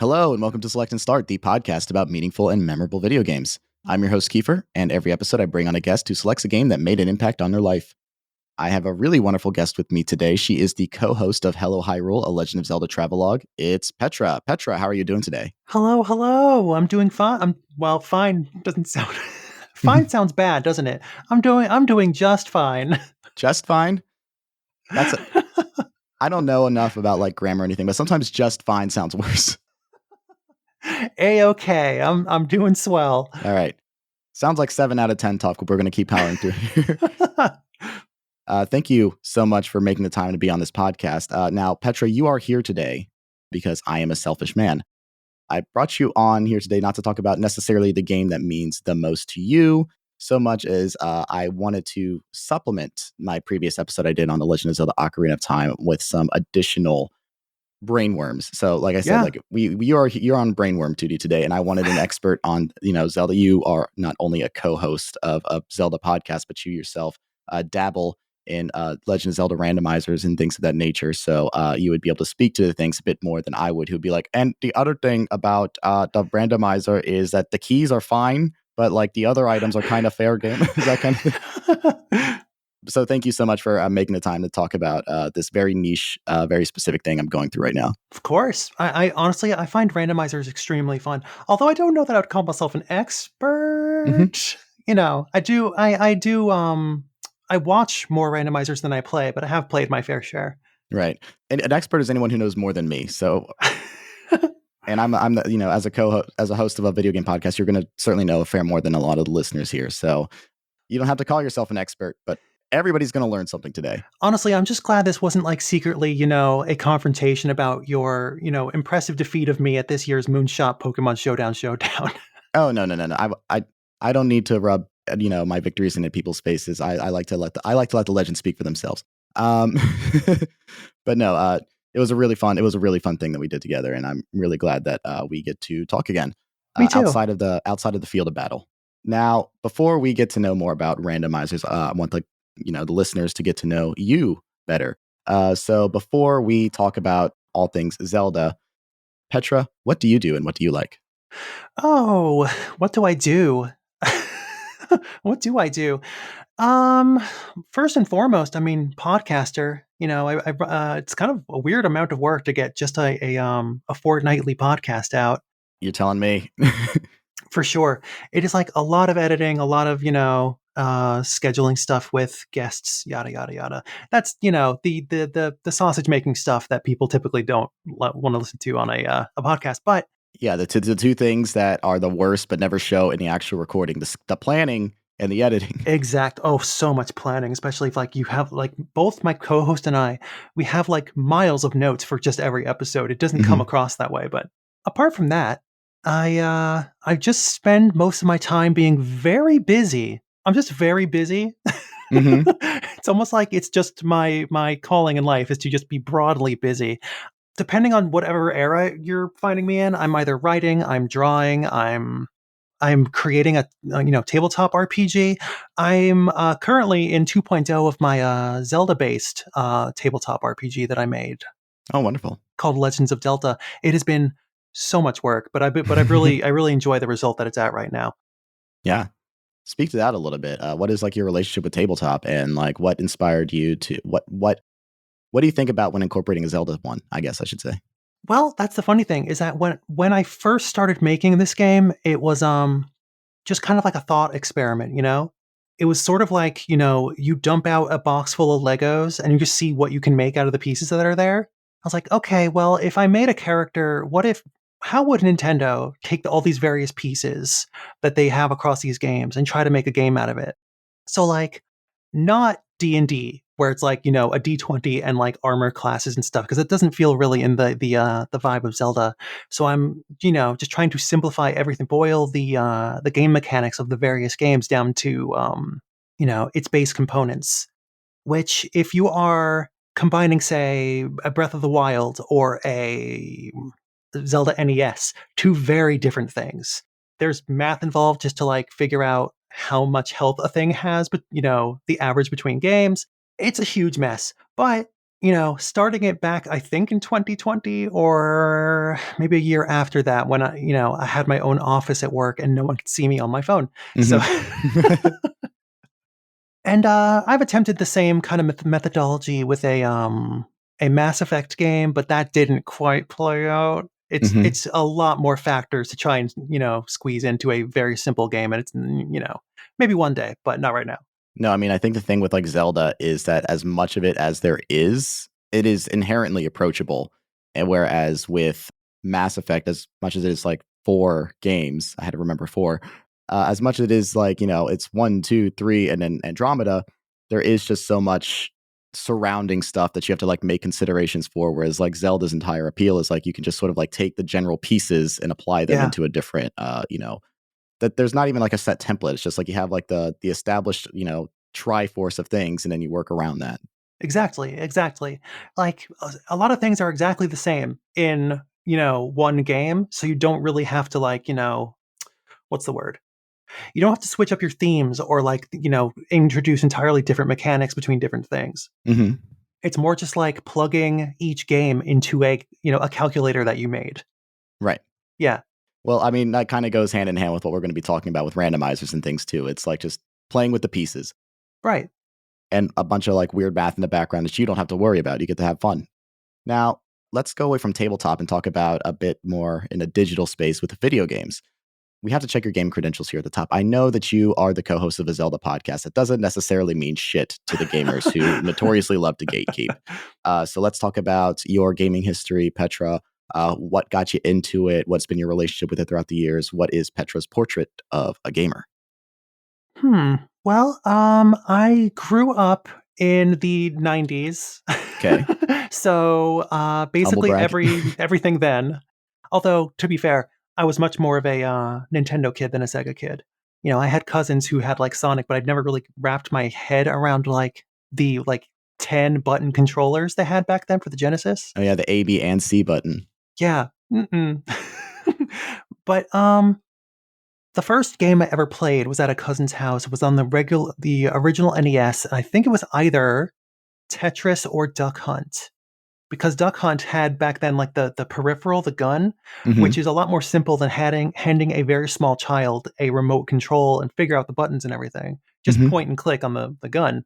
Hello, and welcome to Select and Start, the podcast about meaningful and memorable video games. I'm your host, Kiefer, and every episode I bring on a guest who selects a game that made an impact on their life. I have a really wonderful guest with me today. She is the co-host of Hello Hyrule, a Legend of Zelda travelogue. It's Petra. Petra, how are you doing today? Hello. I'm doing fine. Fine doesn't sound fine sounds bad, doesn't it? I'm doing just fine. Just fine? I don't know enough about like grammar or anything, but sometimes just fine sounds worse. A-okay. I'm doing swell. All right. Sounds like 7 out of 10 talk. We're going to keep powering through here. Thank you so much for making the time to be on this podcast. Now, Petra, you are here today because I am a selfish man. I brought you on here today not to talk about necessarily the game that means the most to you, so much as I wanted to supplement my previous episode I did on The Legend of Zelda Ocarina of Time with some additional brainworms. So, like I said, like you're on Brainworm 2D today, and I wanted an expert on Zelda. You are not only a co-host of a Zelda podcast, but you yourself dabble in Legend of Zelda randomizers and things of that nature. So you would be able to speak to the things a bit more than I would, who'd be like, and the other thing about the randomizer is that the keys are fine, but like the other items are kind of fair game. That kind of thing. So thank you so much for making the time to talk about this very niche, very specific thing I'm going through right now. Of course. I honestly, I find randomizers extremely fun. Although I don't know that I would call myself an expert. Mm-hmm. I watch more randomizers than I play, but I have played my fair share. Right. And an expert is anyone who knows more than me. So, and I'm the, as a host of a video game podcast, you're going to certainly know a fair more than a lot of the listeners here. So you don't have to call yourself an expert, but everybody's going to learn something today. Honestly, I'm just glad this wasn't like secretly, a confrontation about your, impressive defeat of me at this year's Moonshot Pokemon Showdown. Oh, no. I don't need to rub my victories into people's faces. I like to let the legends speak for themselves. But no, it was a really fun thing that we did together, and I'm really glad that we get to talk again. Me too. Outside of the field of battle. Now, before we get to know more about randomizers, I want the listeners to get to know you better. So before we talk about all things Zelda, Petra, what do you do and what do you like? Oh, what do I do? What do I do? First and foremost, I mean, podcaster. It's kind of a weird amount of work to get just a fortnightly podcast out. You're telling me. For sure. It is like a lot of editing, a lot of, scheduling stuff with guests, yada, yada, yada. That's, the sausage making stuff that people typically don't want to listen to on a podcast. But yeah, the two things that are the worst but never show in the actual recording, the planning and the editing. Exact. Oh, so much planning, especially if like you have like both my co-host and I, we have like miles of notes for just every episode. It doesn't come across that way. But apart from that, I just spend most of my time being very busy. I'm just very busy. Mm-hmm. It's almost like it's just my calling in life is to just be broadly busy. Depending on whatever era you're finding me in, I'm either writing, I'm drawing, I'm creating a tabletop RPG. I'm currently in 2.0 of my Zelda-based tabletop RPG that I made. Oh, wonderful! Called Legends of Delta. It has been so much work, but I really enjoy the result that it's at right now. Yeah, speak to that a little bit. What is like your relationship with tabletop, and like what inspired you to what do you think about when incorporating a Zelda one? I guess I should say. Well, that's the funny thing is that when I first started making this game, it was just kind of like a thought experiment. It was sort of like you dump out a box full of Legos and you just see what you can make out of the pieces that are there. I was like, okay, well, if I made a character, how would Nintendo take all these various pieces that they have across these games and try to make a game out of it? So like, not D&D, where it's like, a D20 and like armor classes and stuff, because it doesn't feel really in the vibe of Zelda. So I'm, just trying to simplify everything, boil the game mechanics of the various games down to, its base components, which if you are combining, say, a Breath of the Wild or a Zelda NES, two very different things. There's math involved just to like figure out how much health a thing has, but the average between games. It's a huge mess. But, starting it back, I think in 2020 or maybe a year after that, when I had my own office at work and no one could see me on my phone. So, and I've attempted the same kind of methodology with a Mass Effect game, but that didn't quite play out. It's a lot more factors to try and squeeze into a very simple game, and it's maybe one day, but not right now. No, I mean, I think the thing with like Zelda is that as much of it as there is, it is inherently approachable. And whereas with Mass Effect, as much as it is like 4 games, I had to remember 4, as much as it is like, it's 1, 2, 3, and then Andromeda, there is just so much surrounding stuff that you have to like make considerations for. Whereas like Zelda's entire appeal is like you can just sort of like take the general pieces and apply them into a different, that there's not even like a set template. It's just like you have like the established, triforce of things, and then you work around that. Exactly. Like a lot of things are exactly the same in, one game. So you don't really have to like, what's the word? You don't have to switch up your themes or like, introduce entirely different mechanics between different things. Mm-hmm. It's more just like plugging each game into a calculator that you made. Right. Yeah. Well, I mean, that kind of goes hand in hand with what we're going to be talking about with randomizers and things too. It's like just playing with the pieces. Right. And a bunch of like weird math in the background that you don't have to worry about. You get to have fun. Now, let's go away from tabletop and talk about a bit more in a digital space with the video games. We have to check your game credentials here at the top. I know that you are the co-host of a Zelda podcast. That doesn't necessarily mean shit to the gamers who notoriously love to gatekeep. So let's talk about your gaming history, Petra. What got you into it? What's been your relationship with it throughout the years? What is Petra's portrait of a gamer? Well, I grew up in the 90s. Okay. So, basically brag. everything then. Although, to be fair, I was much more of a Nintendo kid than a Sega kid. I had cousins who had like Sonic, but I'd never really wrapped my head around like the 10 button controllers they had back then for the Genesis. Oh yeah, the A, B, and C button. Yeah. But the first game I ever played was at a cousin's house. It was on the original NES. And I think it was either Tetris or Duck Hunt. Because Duck Hunt had back then like the peripheral, the gun, which is a lot more simple than handing a very small child a remote control and figure out the buttons and everything. Just point and click on the gun.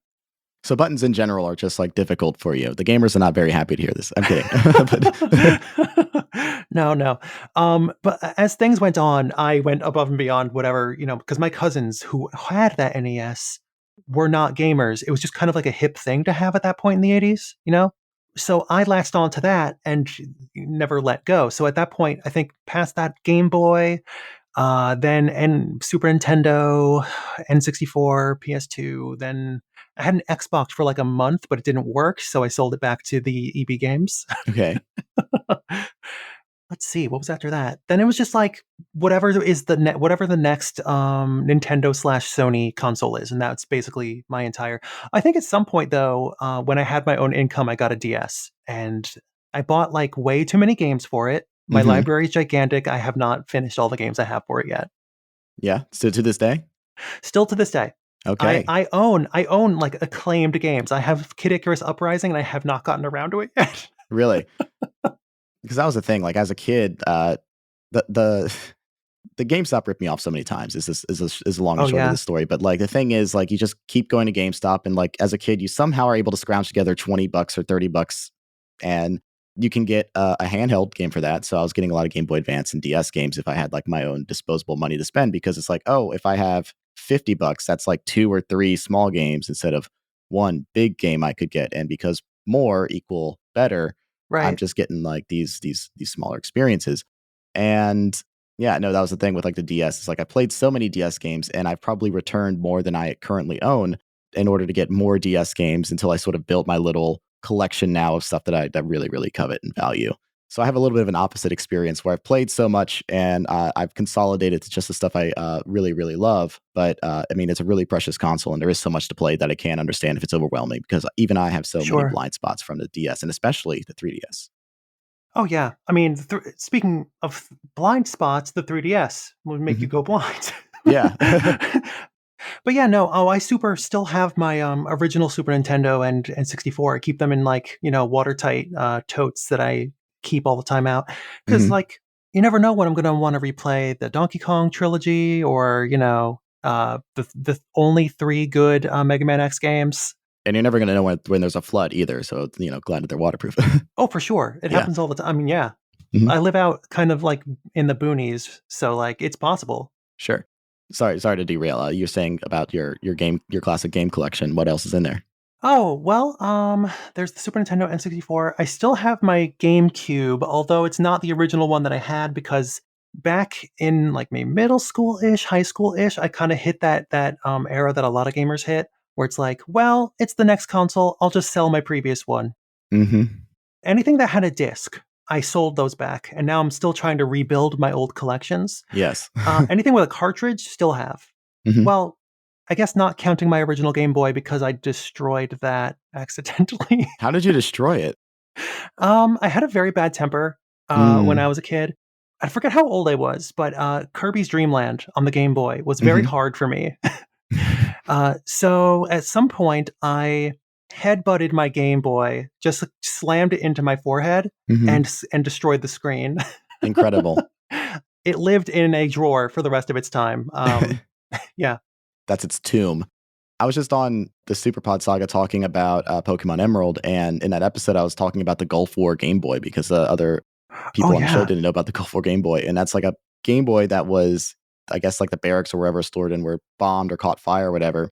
So buttons in general are just like difficult for you. The gamers are not very happy to hear this. I'm kidding. No. But as things went on, I went above and beyond whatever, because my cousins who had that NES were not gamers. It was just kind of like a hip thing to have at that point in the 80s, So I latched on to that and never let go. So at that point, I think past that Game Boy, then Super Nintendo, N64, PS2, then I had an Xbox for like a month, but it didn't work, so I sold it back to the EB Games. Okay. Let's see, what was after that? Then it was just like whatever the next Nintendo/Sony console is, and that's basically my entire. I think at some point though, when I had my own income, I got a DS, and I bought like way too many games for it. My library is gigantic. I have not finished all the games I have for it yet. Yeah. So to this day? Still to this day. Okay. I own like acclaimed games. I have Kid Icarus Uprising, and I have not gotten around to it yet. Really? Because that was the thing. Like as a kid, the GameStop ripped me off so many times. Is a long and short of the story. But like the thing is, like you just keep going to GameStop, and like as a kid, you somehow are able to scrounge together $20 or $30, and you can get a handheld game for that. So I was getting a lot of Game Boy Advance and DS games if I had like my own disposable money to spend, because it's like, oh, if I have $50, that's like 2 or 3 small games instead of one big game I could get. And because more equal better, Right. I'm just getting like these smaller experiences. And yeah, no, that was the thing with like the DS. It's like I played so many DS games, and I've probably returned more than I currently own in order to get more DS games until I sort of built my little collection now of stuff that I really, really covet and value. So I have a little bit of an opposite experience where I've played so much, and I've consolidated to just the stuff I really, really love. But I mean, it's a really precious console, and there is so much to play that I can't understand if it's overwhelming, because even I have so many blind spots from the DS, and especially the 3DS. Oh yeah, I mean, speaking of blind spots, the 3DS would make you go blind. Yeah. But yeah, no. Oh, I still have my original Super Nintendo and 64. I keep them in like watertight totes that I keep all the time out because Hmm. like you never know when I'm going to want to replay the Donkey Kong trilogy or the only three good Mega Man X games. And you're never going to know when there's a flood either. So, glad that they're waterproof. Oh, for sure, it Yeah. happens all the time. I mean, yeah, Hmm. I live out kind of like in the boonies, so like it's possible. Sure. Sorry to derail. You're saying about your classic game collection. What else is in there? Oh, well, there's the Super Nintendo N64. I still have my GameCube, although it's not the original one that I had because back in like maybe middle school-ish, high school-ish, I kind of hit that era that a lot of gamers hit, where it's like, well, it's the next console. I'll just sell my previous one. Hmm. Anything that had a disc, I sold those back, and now I'm still trying to rebuild my old collections. Yes. Anything with a cartridge, still have. Hmm. Well, I guess not counting my original Game Boy because I destroyed that accidentally. How did you destroy it? I had a very bad temper when I Mm. was a kid. I forget how old I was, but Kirby's Dream Land on the Game Boy was very Hmm. hard for me. So at some point, I headbutted my Game Boy, just slammed it into my forehead, Hmm. and destroyed the screen. Incredible. It lived in a drawer for the rest of its time. Yeah. That's its tomb. I was just on the Superpod Saga talking about Pokemon Emerald, and in that episode, I was talking about the Gulf War Game Boy because the other Oh people on the show yeah. didn't know about the Gulf War Game Boy, and that's like a Game Boy that was, I guess, like the barracks or wherever stored in were bombed or caught fire or whatever,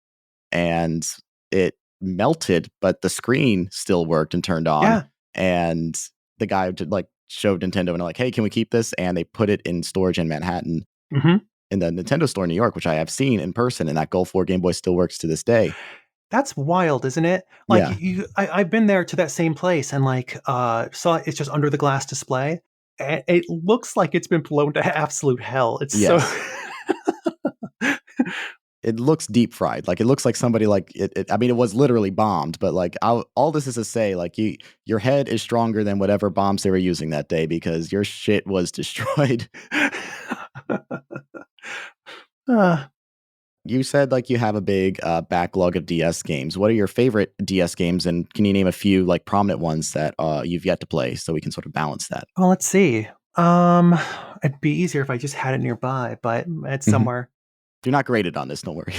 and it melted, but the screen still worked and turned on, Yeah. and the guy like showed Nintendo and like, hey, can we keep this? And they put it in storage in Manhattan Hmm. in the Nintendo store in New York, which I have seen in person, and that Gulf War Game Boy still works to this day. That's wild, isn't it? Like Yeah. I've been there to that same place and like saw it's just under the glass display. And it looks like it's been blown to absolute hell. It's so Yes. It looks deep fried. Like it looks like somebody like it I mean, it was literally bombed, but like all this is to say, like your head is stronger than whatever bombs they were using that day because your shit was destroyed. uh, You said like you have a big backlog of DS games. What are your favorite DS games, and can you name a few like prominent ones that you've yet to play so we can sort of balance that? well, let's see. Um it'd be easier if I just had it nearby, but it's Mhm. somewhere. You're not graded on this, don't worry.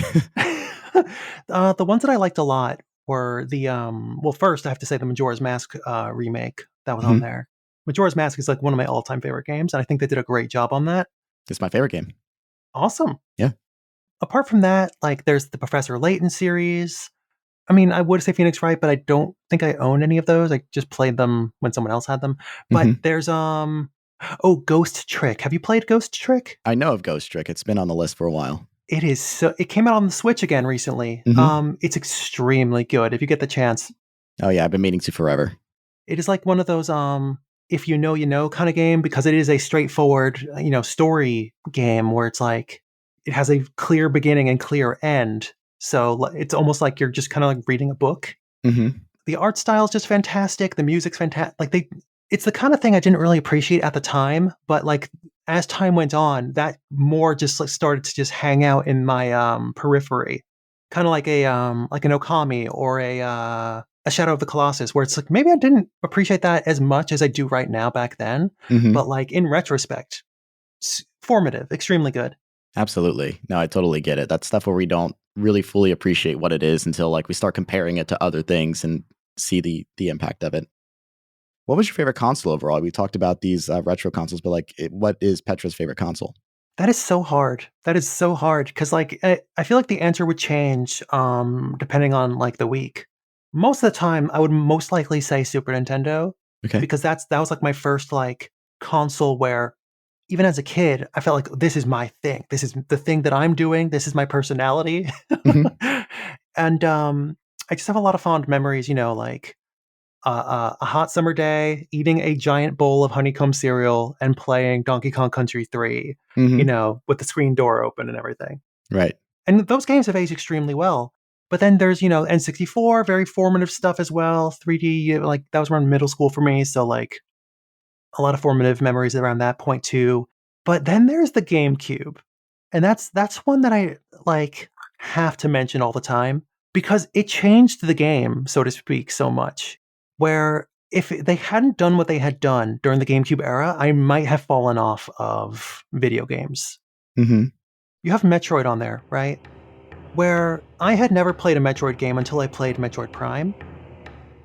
The ones that I liked a lot were the well, first I have to say the Majora's Mask remake that was on Mhm. there. Majora's Mask is like one of my all-time favorite games, and I think they did a great job on that. It's my favorite game. Awesome. Yeah. Apart from that, like there's the Professor Layton series. I mean, I would say Phoenix Wright, but I don't think I own any of those. I just played them when someone else had them. But Mhm. there's oh, Ghost Trick. Have you played Ghost Trick? I know of Ghost Trick. It's been on the list for a while. It came out on the Switch again recently. Mhm. It's extremely good if you get the chance. Oh yeah, I've been meaning to forever. It is like one of those if you know kind of game because it is a straightforward, story game where it's like it has a clear beginning and clear end. So it's almost like you're just kind of like reading a book. Mhm. The art style is just fantastic. The music's fantastic. It's the kind of thing I didn't really appreciate at the time, but like as time went on, that more just like started to just hang out in my periphery, kind of like an Okami or a Shadow of the Colossus, where it's like maybe I didn't appreciate that as much as I do right now back then, Mhm. but like in retrospect, it's formative, extremely good. Absolutely. No, I totally get it. That's stuff where we don't really fully appreciate what it is until like we start comparing it to other things and see the impact of it. What was your favorite console overall? We talked about these retro consoles, but like, what is Petra's favorite console? That is so hard. That is so hard because like I feel like the answer would change depending on like the week. Most of the time, I would most likely say Super Nintendo Okay. because that was like my first like console where even as a kid, I felt like this is my thing. This is the thing that I'm doing. This is my personality. Hmm. And I just have a lot of fond memories, like a hot summer day, eating a giant bowl of honeycomb cereal and playing Donkey Kong Country 3, Hmm. with the screen door open and everything. Right. And those games have aged extremely well. But then there's, N64, very formative stuff as well. 3D, like that was around middle school for me. So like a lot of formative memories around that point too. But then there's the GameCube. And that's one that I like have to mention all the time because it changed the game, so to speak, so much. Where if they hadn't done what they had done during the GameCube era, I might have fallen off of video games. Mm-hmm. You have Metroid on there, right? Where I had never played a Metroid game until I played Metroid Prime.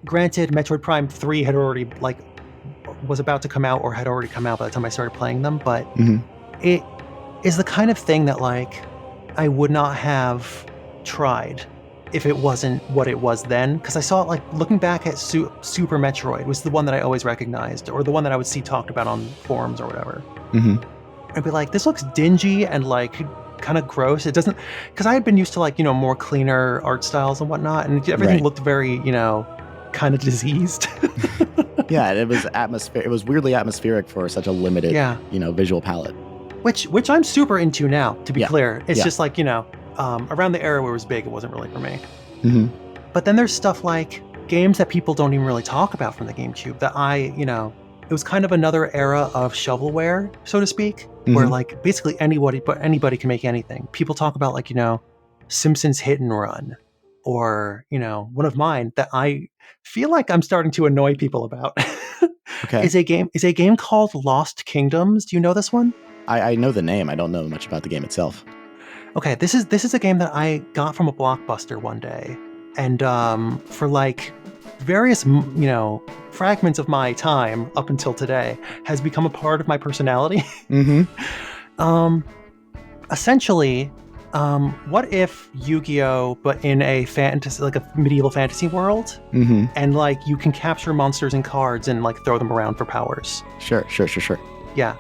Granted, Metroid Prime 3 had already, was about to come out or had already come out by the time I started playing them, but it is the kind of thing that, I would not have tried if it wasn't what it was then. Because I saw it, looking back at Super Metroid was the one that I always recognized, or the one that I would see talked about on forums or whatever. I'd be like, this looks dingy and, kind of gross. It doesn't... Because I had been used to, more cleaner art styles and whatnot, and everything looked very, kind of diseased. Yeah, it was It was weirdly atmospheric for such a limited, visual palette. Which I'm super into now, to be clear. It's just around the era where it was big, it wasn't really for me. But then there's stuff like games that people don't even really talk about from the GameCube that it was kind of another era of shovelware, so to speak, where basically anybody can make anything. People talk about Simpsons Hit and Run, or one of mine that I feel like I'm starting to annoy people about. Okay. is a game called Lost Kingdoms. Do you know this one? I know the name. I don't know much about the game itself. Okay, this is a game that I got from a Blockbuster one day, and for various fragments of my time up until today has become a part of my personality. Essentially, what if Yu-Gi-Oh, but in a fantasy, a medieval fantasy world, and you can capture monsters and cards and throw them around for powers. Sure. Yeah.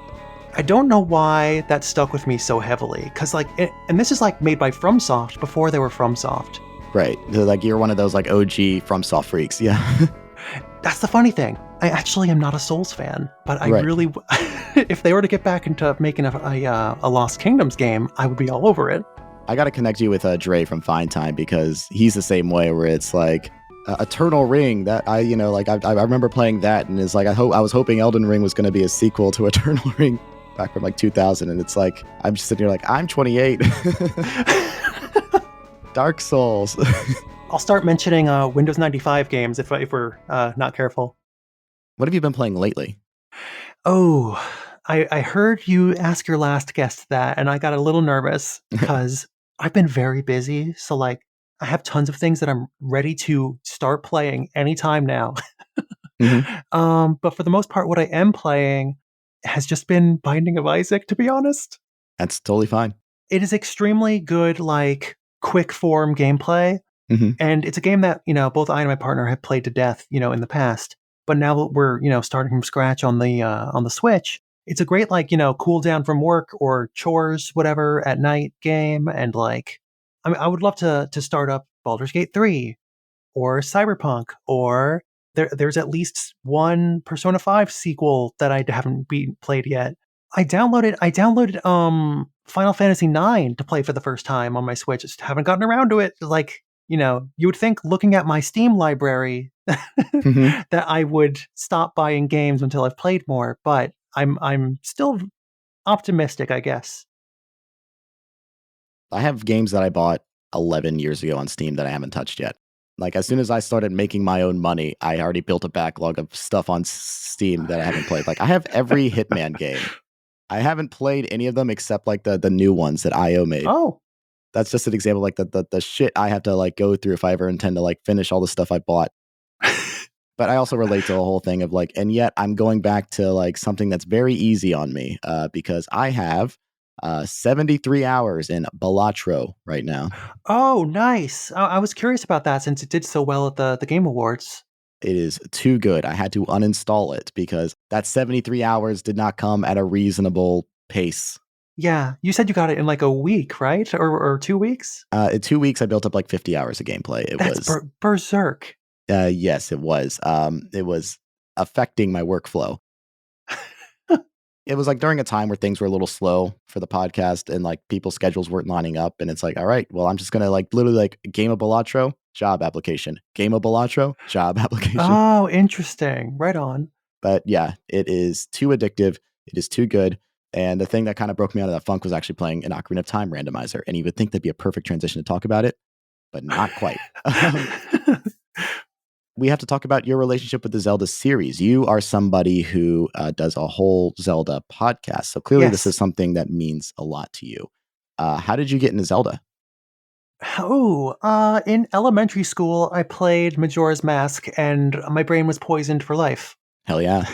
I don't know why that stuck with me so heavily, because and this is made by FromSoft before they were FromSoft. Right. So, you're one of those OG FromSoft freaks. Yeah. That's the funny thing. I actually am not a Souls fan, but I really, if they were to get back into making a Lost Kingdoms game, I would be all over it. I got to connect you with Dre from Fine Time, because he's the same way, where it's Eternal Ring that I remember playing that, and it's I was hoping Elden Ring was going to be a sequel to Eternal Ring back from 2000, and it's I'm just sitting here I'm 28. Dark Souls. I'll start mentioning Windows 95 games if we're not careful. What have you been playing lately? Oh, I heard you ask your last guest that, and I got a little nervous because I've been very busy. So I have tons of things that I'm ready to start playing anytime now. But for the most part, what I am playing has just been Binding of Isaac, to be honest. That's totally fine. It is extremely good, quick form gameplay. And it's a game that, both I and my partner have played to death, in the past. But now we're, starting from scratch on the Switch. It's a great, cool down from work or chores, whatever, at night game. And I would love to start up Baldur's Gate 3 or Cyberpunk, or there's at least one Persona 5 sequel that I haven't played yet. I downloaded Final Fantasy 9 to play for the first time on my Switch. Just haven't gotten around to it. You would think, looking at my Steam library, that I would stop buying games until I've played more, but I'm still optimistic, I guess. I have games that I bought 11 years ago on Steam that I haven't touched yet. As soon as I started making my own money, I already built a backlog of stuff on Steam that I haven't played. I have every Hitman game. I haven't played any of them except the new ones that IO made. Oh. That's just an example, the shit I have to go through if I ever intend to finish all the stuff I bought. But I also relate to the whole thing of and yet I'm going back to something that's very easy on me, because I have 73 hours in Balatro right now. Oh, nice. I was curious about that since it did so well at the Game Awards. It is too good. I had to uninstall it because that 73 hours did not come at a reasonable pace. Yeah, you said you got it in a week, right? Or 2 weeks? In 2 weeks, I built up 50 hours of gameplay. That's berserk. Yes, it was. It was affecting my workflow. It was during a time where things were a little slow for the podcast, and people's schedules weren't lining up. And it's all right, well, I'm just going to literally game of Balatro, job application. Game of Balatro, job application. Oh, interesting. Right on. But yeah, it is too addictive. It is too good. And the thing that kind of broke me out of that funk was actually playing an Ocarina of Time randomizer. And you would think that'd be a perfect transition to talk about it, but not quite. We have to talk about your relationship with the Zelda series. You are somebody who does a whole Zelda podcast. So clearly this is something that means a lot to you. How did you get into Zelda? In elementary school, I played Majora's Mask, and my brain was poisoned for life. Hell yeah.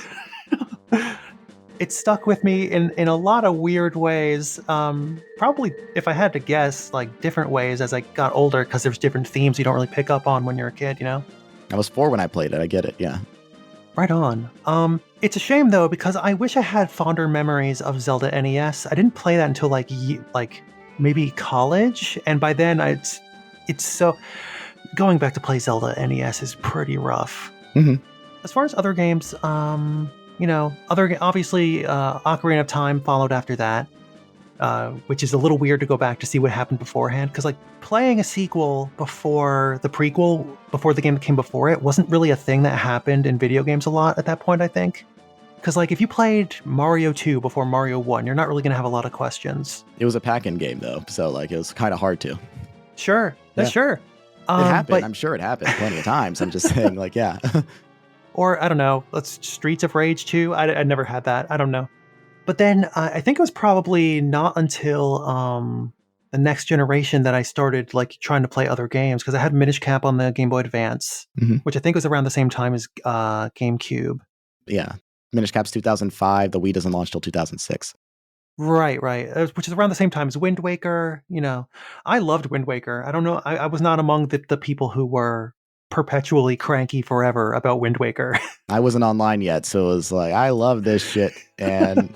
It stuck with me in a lot of weird ways. Probably, if I had to guess, like different ways as I got older, because there's different themes you don't really pick up on when you're a kid, you know? I was 4 when I played it. I get it, yeah. Right on. It's a shame, though, because I wish I had fonder memories of Zelda NES. I didn't play that until, like maybe college, and by then, it's so... Going back to play Zelda NES is pretty rough. Mm-hmm. As far as other games, obviously, Ocarina of Time followed after that, which is a little weird to go back to see what happened beforehand, because like playing a sequel before the prequel, before the game that came before it, wasn't really a thing that happened in video games a lot at that point, I think. Because like if you played Mario 2 before Mario 1, you're not really going to have a lot of questions. It was a pack-in game, though, so like it was kind of hard to. Sure, that's sure. It happened. I'm sure it happened plenty of times. I'm just saying, like, yeah. Or, I don't know, Streets of Rage 2. I never had that. I don't know. But then I think it was probably not until the next generation that I started like trying to play other games, because I had Minish Cap on the Game Boy Advance, which I think was around the same time as GameCube. Yeah. Minish Cap's 2005. The Wii doesn't launch till 2006. Right. Which is around the same time as Wind Waker. You know, I loved Wind Waker. I don't know. I was not among the people who were perpetually cranky forever about Wind Waker. I wasn't online yet, so it was like, I love this shit, and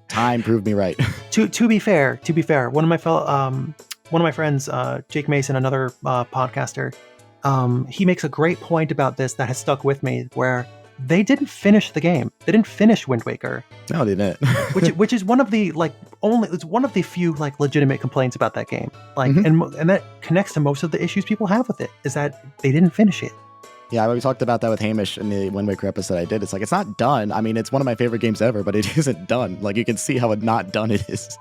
time proved me right. To be fair, one of my friends, Jake Mason, another podcaster, he makes a great point about this that has stuck with me, where they didn't finish the game. They didn't finish Wind Waker. No, they didn't. which is one of the it's one of the few like legitimate complaints about that game. Like, and that connects to most of the issues people have with it, is that they didn't finish it. Yeah, we talked about that with Hamish in the Wind Waker episode I did. It's like, it's not done. I mean, it's one of my favorite games ever, but it isn't done. Like, you can see how not done it is.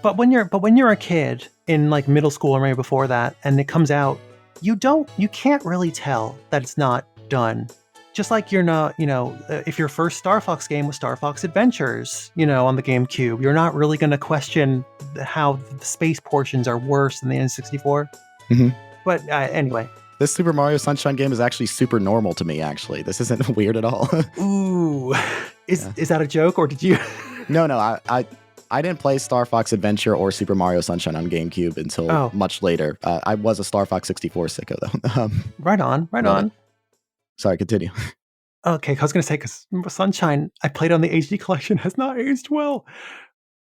But when you're a kid in like middle school or maybe before that, and it comes out, you can't really tell that it's not done. Just like you're not, if your first Star Fox game was Star Fox Adventures, on the GameCube, you're not really going to question how the space portions are worse than the N64. But anyway. This Super Mario Sunshine game is actually super normal to me, actually. This isn't weird at all. Ooh. Is that a joke, or did you... No, I didn't play Star Fox Adventure or Super Mario Sunshine on GameCube until much later. I was a Star Fox 64 sicko, though. Right on. Sorry, continue. Okay, I was going to say, because Sunshine, I played on the HD collection, has not aged well.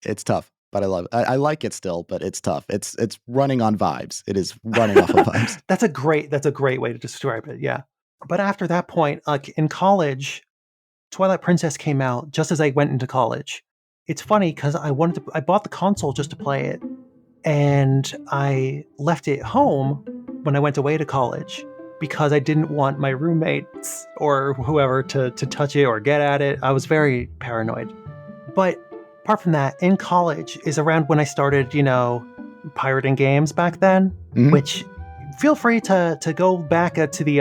It's tough, but I love it. I like it still, but it's tough. It's running on vibes. It is running off of vibes. That's a great way to describe it, yeah. But after that point, like in college, Twilight Princess came out just as I went into college. It's funny because I bought the console just to play it, and I left it home when I went away to college, because I didn't want my roommates or whoever to touch it or get at it. I was very paranoid. But apart from that, in college is around when I started, pirating games back then, which feel free to go back to the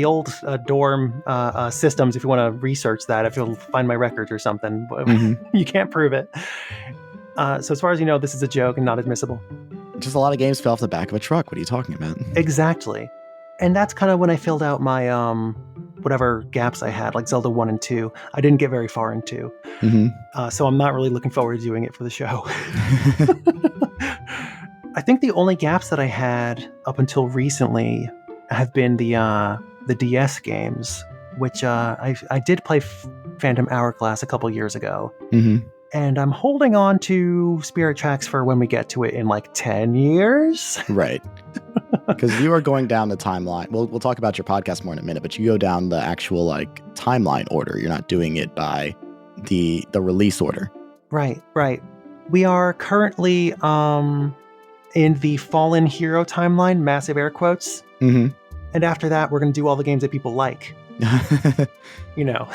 old dorm systems if you want to research that, if you'll find my records or something. You can't prove it. So as far as you know, this is a joke and not admissible. Just a lot of games fell off the back of a truck. What are you talking about? Exactly. And that's kind of when I filled out my whatever gaps I had, like Zelda 1 and 2. I didn't get very far in 2. So I'm not really looking forward to doing it for the show. I think the only gaps that I had up until recently have been the DS games, which I did play Phantom Hourglass a couple years ago. And I'm holding on to Spirit Tracks for when we get to it in like 10 years. Right. Because you are going down the timeline. We'll talk about your podcast more in a minute, but you go down the actual like timeline order. You're not doing it by the release order. Right. We are currently in the Fallen Hero timeline, massive air quotes. And after that, we're going to do all the games that people like. You know.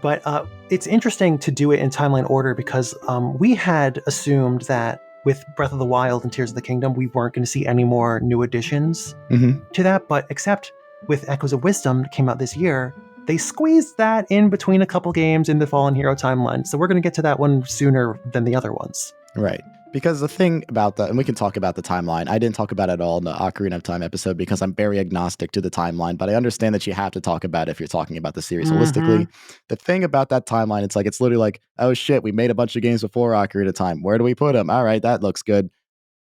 But it's interesting to do it in timeline order because we had assumed that with Breath of the Wild and Tears of the Kingdom, we weren't going to see any more new additions to that. But except with Echoes of Wisdom that came out this year, they squeezed that in between a couple games in the Fallen Hero timeline. So we're going to get to that one sooner than the other ones. Right. Because the thing about and we can talk about the timeline. I didn't talk about it at all in the Ocarina of Time episode because I'm very agnostic to the timeline, but I understand that you have to talk about it if you're talking about the series holistically. The thing about that timeline, it's literally like, oh shit, we made a bunch of games before Ocarina of Time. Where do we put them? All right, that looks good.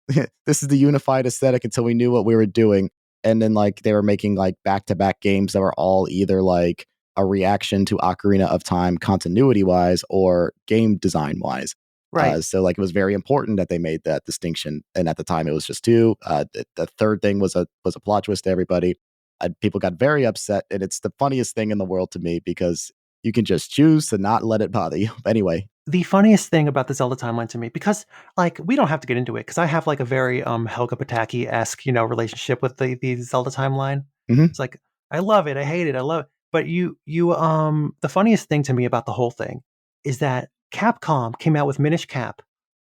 This is the unified aesthetic until we knew what we were doing. And then they were making back-to-back games that were all either a reaction to Ocarina of Time continuity-wise or game design-wise. Right. So it was very important that they made that distinction. And at the time it was just two. The third thing was a plot twist to everybody. People got very upset. And it's the funniest thing in the world to me because you can just choose to not let it bother you. Anyway. The funniest thing about the Zelda timeline to me, because we don't have to get into it, because I have a very Helga Pataki-esque, relationship with the Zelda timeline. It's I love it, I hate it, I love it. But the funniest thing to me about the whole thing is that Capcom came out with Minish Cap,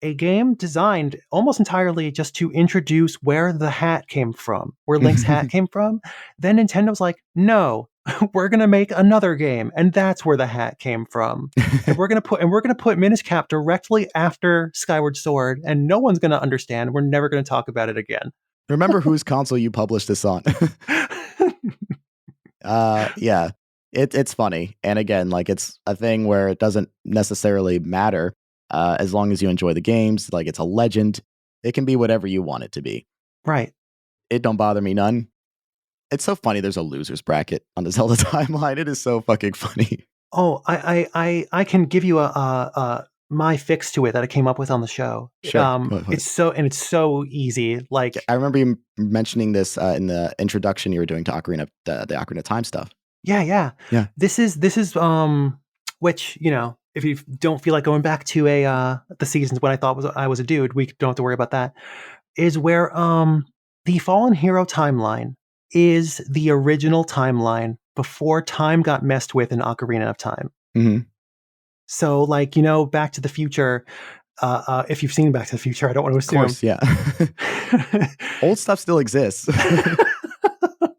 a game designed almost entirely just to introduce where the hat came from, where Link's hat came from. Then Nintendo's like, no, we're gonna make another game, and that's where the hat came from. and we're gonna put Minish Cap directly after Skyward Sword, and no one's gonna understand. We're never gonna talk about it again. Remember whose console you published this on? Yeah. It's funny. And again, it's a thing where it doesn't necessarily matter as long as you enjoy the games. It's a legend. It can be whatever you want it to be. Right. It don't bother me none. It's so funny there's a loser's bracket on the Zelda timeline. It is so fucking funny. Oh, I can give you my fix to it that I came up with on the show. Sure. It's so easy. I remember you mentioning this in the introduction you were doing to Ocarina, the Ocarina of Time stuff. Yeah. This is which, if you don't feel like going back to the seasons when I was a dude, we don't have to worry about that. Is where the Fallen Hero timeline is the original timeline before time got messed with in Ocarina of Time. So Back to the Future, if you've seen Back to the Future, I don't want to assume. Of course, yeah. Old stuff still exists.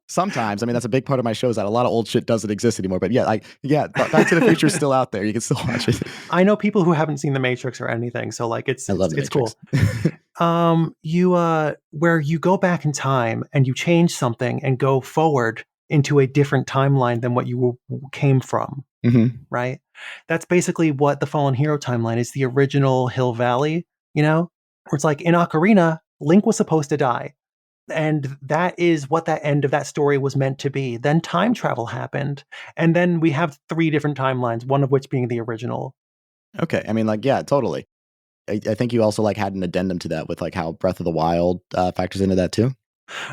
Sometimes. I mean, that's a big part of my show is that a lot of old shit doesn't exist anymore. But Back to the Future is still out there. You can still watch it. I know people who haven't seen The Matrix or anything, so it's cool. Where you go back in time and you change something and go forward into a different timeline than what you came from, right? That's basically what the Fallen Hero timeline is, the original Hill Valley, where it's in Ocarina, Link was supposed to die. And that is what that end of that story was meant to be. Then time travel happened. And then we have 3 different timelines, one of which being the original. Okay. I mean, yeah, totally. I think you also had an addendum to that with how Breath of the Wild factors into that too.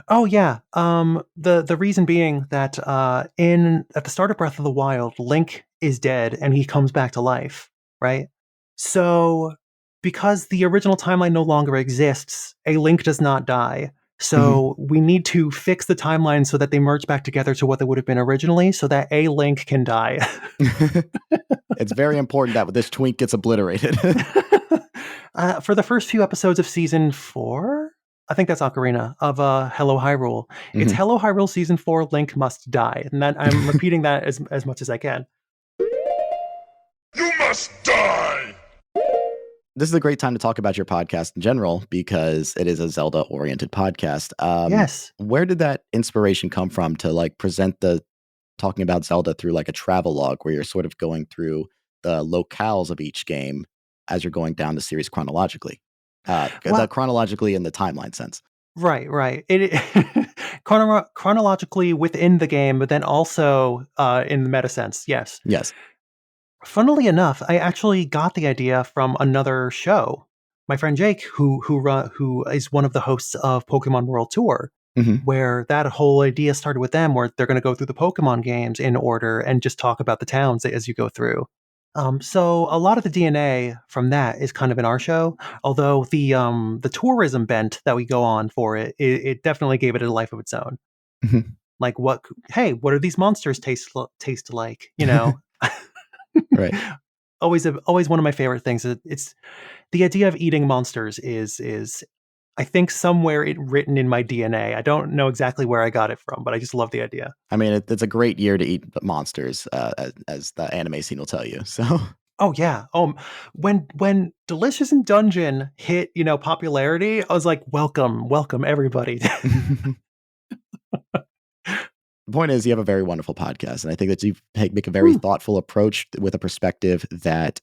Oh yeah. The reason being that at the start of Breath of the Wild, Link is dead and he comes back to life, right? So because the original timeline no longer exists, a Link does not die. So we need to fix the timeline so that they merge back together to what they would have been originally, so that a Link can die. It's very important that this twink gets obliterated. For the first few episodes of season 4, I think that's Ocarina of Hello Hyrule. It's Hello Hyrule season 4. Link must die, and that I'm repeating that as much as I can. You must die. This is a great time to talk about your podcast in general because it is a Zelda-oriented podcast. Yes. Where did that inspiration come from to present talking about Zelda through a travel log where you're sort of going through the locales of each game as you're going down the series chronologically? Chronologically in the timeline sense. Right. It chronologically within the game, but then also in the meta sense. Yes. Funnily enough, I actually got the idea from another show. My friend Jake, who is one of the hosts of Pokemon World Tour, where that whole idea started with them, where they're going to go through the Pokemon games in order and just talk about the towns as you go through. So a lot of the DNA from that is kind of in our show, although the tourism bent that we go on for it definitely gave it a life of its own. Like hey, what do these monsters taste like? You know, Right. always one of my favorite things. It's the idea of eating monsters is I think somewhere written in my DNA. I don't know exactly where I got it from, but I just love the idea. I mean, it's a great year to eat monsters, as the anime scene will tell you. So, Oh yeah. When Delicious in Dungeon hit, popularity, I was like, welcome everybody. the point is, you have a very wonderful podcast, and I think that you make a very thoughtful approach with a perspective that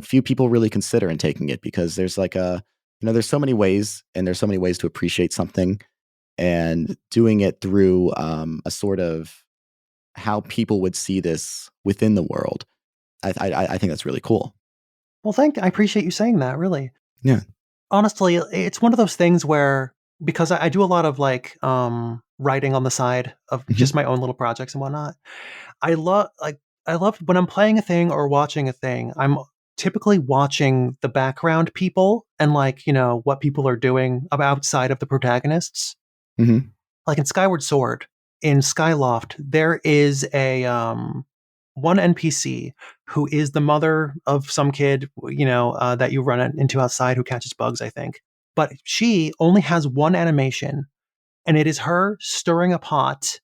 few people really consider in taking it, because there's like there's so many ways, and there's so many ways to appreciate something, and doing it through a sort of how people would see this within the world. I think that's really cool. Well, I appreciate you saying that, really. Yeah. Honestly, it's one of those things where, because I do a lot of like writing on the side of just my own little projects and whatnot. I love when I'm playing a thing or watching a thing, I'm typically watching the background people and like, what people are doing outside of the protagonists. Mm-hmm. Like in Skyward Sword, in Skyloft, there is a one NPC who is the mother of some kid, that you run into outside, who catches bugs, I think. But she only has one animation, and it is her stirring a pot.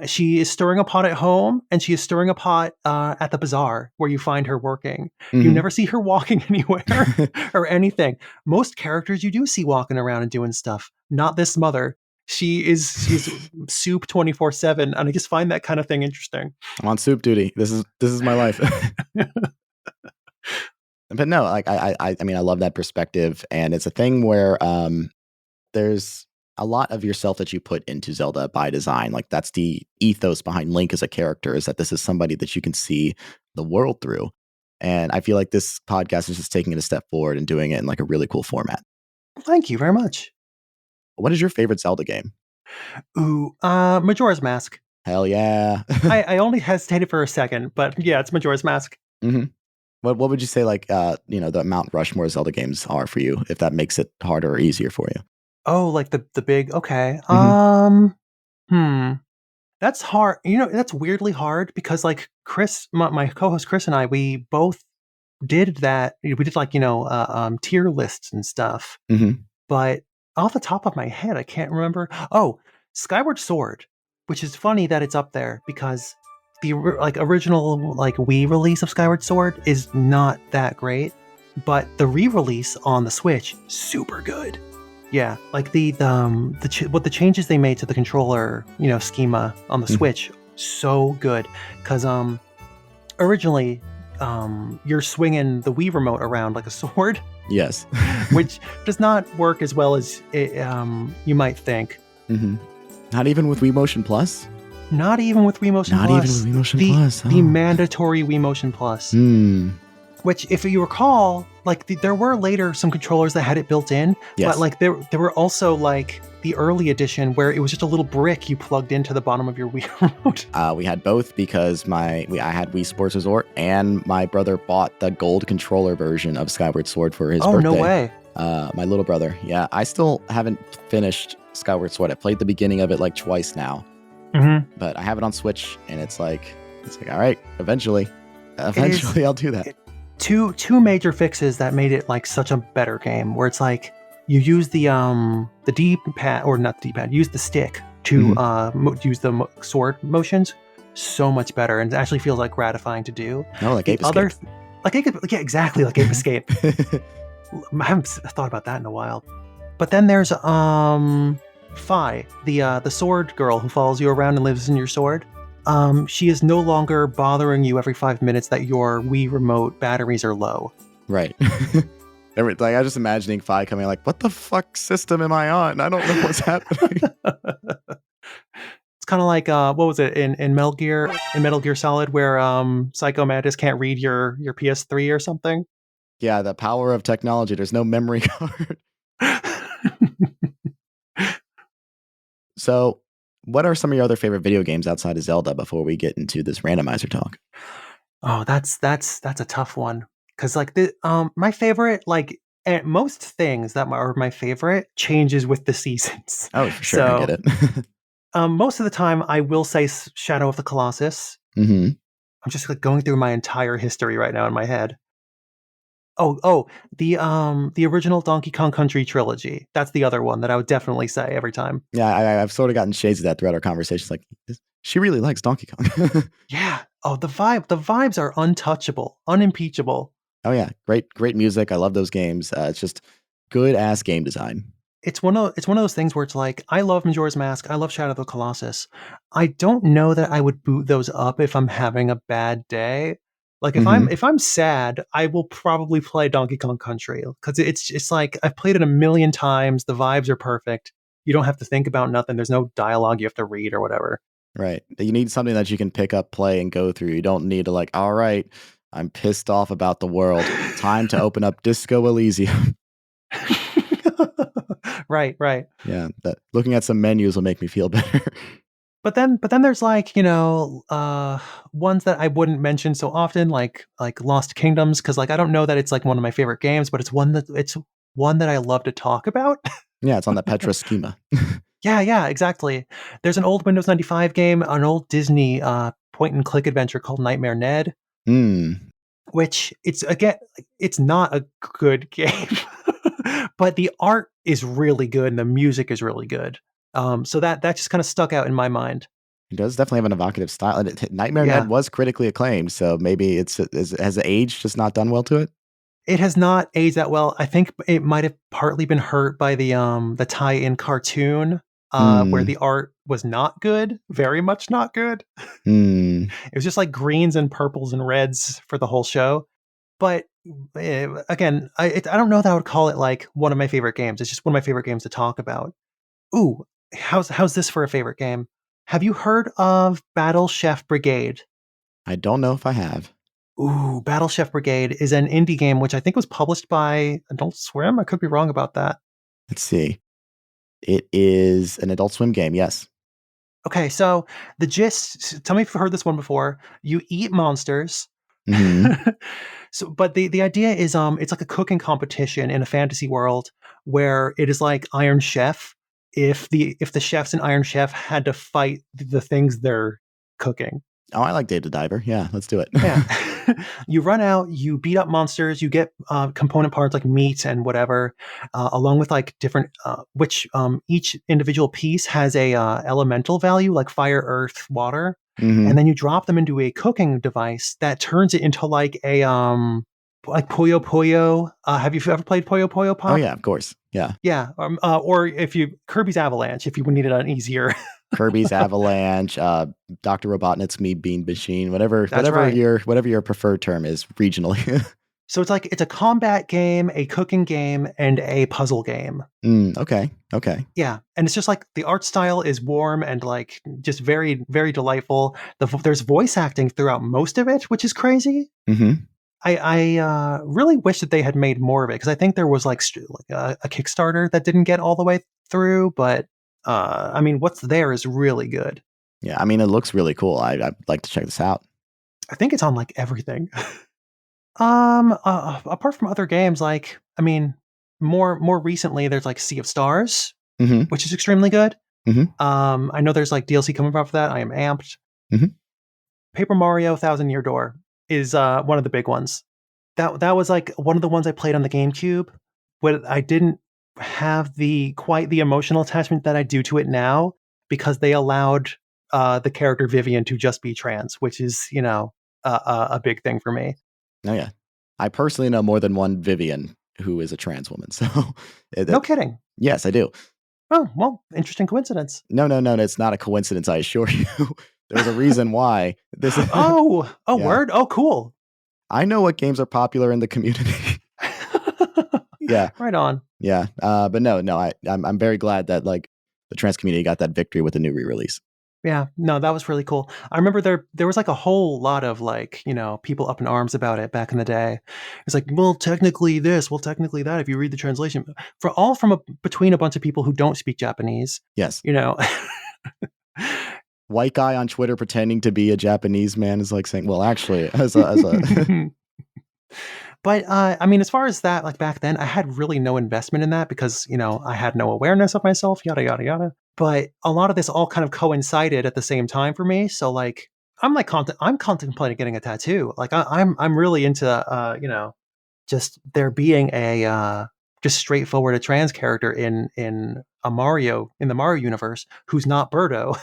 She is stirring a pot at home, and she is stirring a pot at the bazaar where you find her working. Mm-hmm. You never see her walking anywhere or anything. Most characters you do see walking around and doing stuff. Not this mother. She's soup 24/7, and I just find that kind of thing interesting. I'm on soup duty. This is my life. But no, like I mean, I love that perspective, and it's a thing where there's a lot of yourself that you put into Zelda by design. Like that's the ethos behind Link as a character, is that this is somebody that you can see the world through. And I feel like this podcast is just taking it a step forward and doing it in like a really cool format. Thank you very much. What is your favorite Zelda game? Ooh, Majora's Mask. Hell yeah. I only hesitated for a second, but yeah, it's Majora's Mask. Mm-hmm. What would you say, like, the Mount Rushmore Zelda games are for you, if that makes it harder or easier for you? Oh, like the big, okay. Mm-hmm. That's hard. That's weirdly hard because like Chris, my co-host Chris and I, we both did that. We did like, tier lists and stuff. Mm-hmm. But off the top of my head, I can't remember. Oh, Skyward Sword, which is funny that it's up there because the original like Wii release of Skyward Sword is not that great, but the re-release on the Switch, super good. Yeah, like what the changes they made to the controller, schema on the Switch, so good. Because originally, you're swinging the Wii remote around like a sword. Yes. Which does not work as well as you might think. Mm-hmm. Not even with Wii Motion Plus? Not even with Wii Motion Plus. Not even with Wii Motion Plus. The mandatory Wii Motion Plus. Which, if you recall, like there were later some controllers that had it built in, yes. But like there were also like the early edition where it was just a little brick you plugged into the bottom of your Wii remote. We had both because I had Wii Sports Resort, and my brother bought the gold controller version of Skyward Sword for his birthday. Oh, no way. My little brother. Yeah, I still haven't finished Skyward Sword. I played the beginning of it like twice now. Mm-hmm. But I have it on Switch, and it's like all right, eventually I'll do that. Two major fixes that made it like such a better game, where it's like you use the D-pad, or not the D-pad, use the stick to use the sword motions so much better, and it actually feels like gratifying to do. No, like Ape Escape. Yeah, exactly, like Ape Escape. I haven't thought about that in a while. But then there's Fi, the sword girl who follows you around and lives in your sword. She is no longer bothering you every 5 minutes that your Wii remote batteries are low. Right. Like I was just imagining Fi coming like, what the fuck system am I on? I don't know what's happening. It's kind of like what was it in Metal Gear Solid, where Psycho Mantis can't read your PS3 or something? Yeah, the power of technology. There's no memory card. So, what are some of your other favorite video games outside of Zelda before we get into this randomizer talk? Oh, that's a tough one, because like my favorite, like most things that are my favorite changes with the seasons. Oh, for sure, I get it. Most of the time, I will say Shadow of the Colossus. Mm-hmm. I'm just like going through my entire history right now in my head. The original Donkey Kong Country trilogy. That's the other one that I would definitely say every time. Yeah, I've sort of gotten shades of that throughout our conversations. Like, she really likes Donkey Kong. Yeah. Oh, the vibes are untouchable, unimpeachable. Oh yeah, great music. I love those games. It's just good ass game design. It's one of those things where it's like I love Majora's Mask, I love Shadow of the Colossus. I don't know that I would boot those up if I'm having a bad day. Like Mm-hmm. if I'm sad, I will probably play Donkey Kong Country because it's like I've played it a million times. The vibes are perfect. You don't have to think about nothing. There's no dialogue you have to read or whatever. Right. You need something that you can pick up, play, and go through. You don't need to like, all right, I'm pissed off about the world. Time to open up Disco Elysium. Right, right. Yeah, that looking at some menus will make me feel better. But then there's like ones that I wouldn't mention so often, like Lost Kingdoms, because like I don't know that it's like one of my favorite games, but it's one that I love to talk about. Yeah, it's on the Petra schema. Yeah, exactly. There's an old Windows 95 game, an old Disney point and click adventure called Nightmare Ned, Mm. which it's not a good game, but the art is really good and the music is really good. So that just kind of stuck out in my mind. It does definitely have an evocative style. And Nightmare Ned Yeah. was critically acclaimed, so maybe has the age just not done well to it? It has not aged that well. I think it might have partly been hurt by the tie-in cartoon, where Mm. the art was not good, very much not good. Mm. It was just like greens and purples and reds for the whole show. But again, I don't know that I would call it like one of my favorite games. It's just one of my favorite games to talk about. Ooh, how's this for a favorite game? Have you heard of Battle Chef Brigade? I don't know if I have. Ooh, Battle Chef Brigade is an indie game which I think was published by Adult Swim. I could be wrong about that. Let's see. It is an Adult Swim game. Yes. Okay, so the gist, tell me if you've heard this one before. You eat monsters. Hmm. But the idea is it's like a cooking competition in a fantasy world where it is like Iron Chef if the chefs in Iron Chef had to fight the things they're cooking. Oh, I like Data Diver. Yeah, let's do it. Yeah. You run out, you beat up monsters, you get component parts like meat and whatever, along with like different, which each individual piece has a elemental value like fire, earth, water. And Hmm. then you drop them into a cooking device that turns it into like Puyo Puyo. Have you ever played Puyo Puyo Oh Pop? yeah, of course. Yeah. Yeah. Or if you Kirby's Avalanche, if you needed an easier. Kirby's Avalanche, Dr. Robotnik's Me Bean Machine, whatever That's right. whatever your preferred term is regionally. So it's a combat game, a cooking game, and a puzzle game. Okay. Okay. Yeah, and it's just like the art style is warm and like just very very delightful. There's voice acting throughout most of it, which is crazy. Hmm. I really wish that they had made more of it because I think there was like a Kickstarter that didn't get all the way through, but I mean, what's there is really good. Yeah, I mean, it looks really cool. I'd like to check this out. I think it's on like everything. Apart from other games, like I mean, more recently, there's like Sea of Stars, Hmm. which is extremely good. Hmm. I know there's like DLC coming out for that. I am amped. Hmm. Paper Mario Thousand Year Door is one of the big ones. That was like one of the ones I played on the GameCube, but I didn't have the quite the emotional attachment that I do to it now because they allowed the character Vivian to just be trans, which is a big thing for me. Oh yeah, I personally know more than one Vivian who is a trans woman. So, No kidding. yes, I do. Oh well, interesting coincidence. No, it's not a coincidence. I assure you. There's a reason why this. Oh, Yeah, word. Oh, cool. I know what games are popular in the community. Yeah, Right on. yeah. But no, I'm very glad that like the trans community got that victory with the new re-release. Yeah, no, that was really cool. I remember there was like a whole lot of like, people up in arms about it back in the day. It's like, well, technically this, well, technically that, if you read the translation. Between a bunch of people who don't speak Japanese, Yes, you know. white guy on Twitter pretending to be a Japanese man is like saying, well, actually, as a But I mean, as far as that, like back then, I had really no investment in that because I had no awareness of myself, yada yada yada. but a lot of this all kind of coincided at the same time for me. So like, I'm contemplating getting a tattoo. Like I'm really into, just there being a, just straightforward a trans character in the Mario universe who's not Birdo.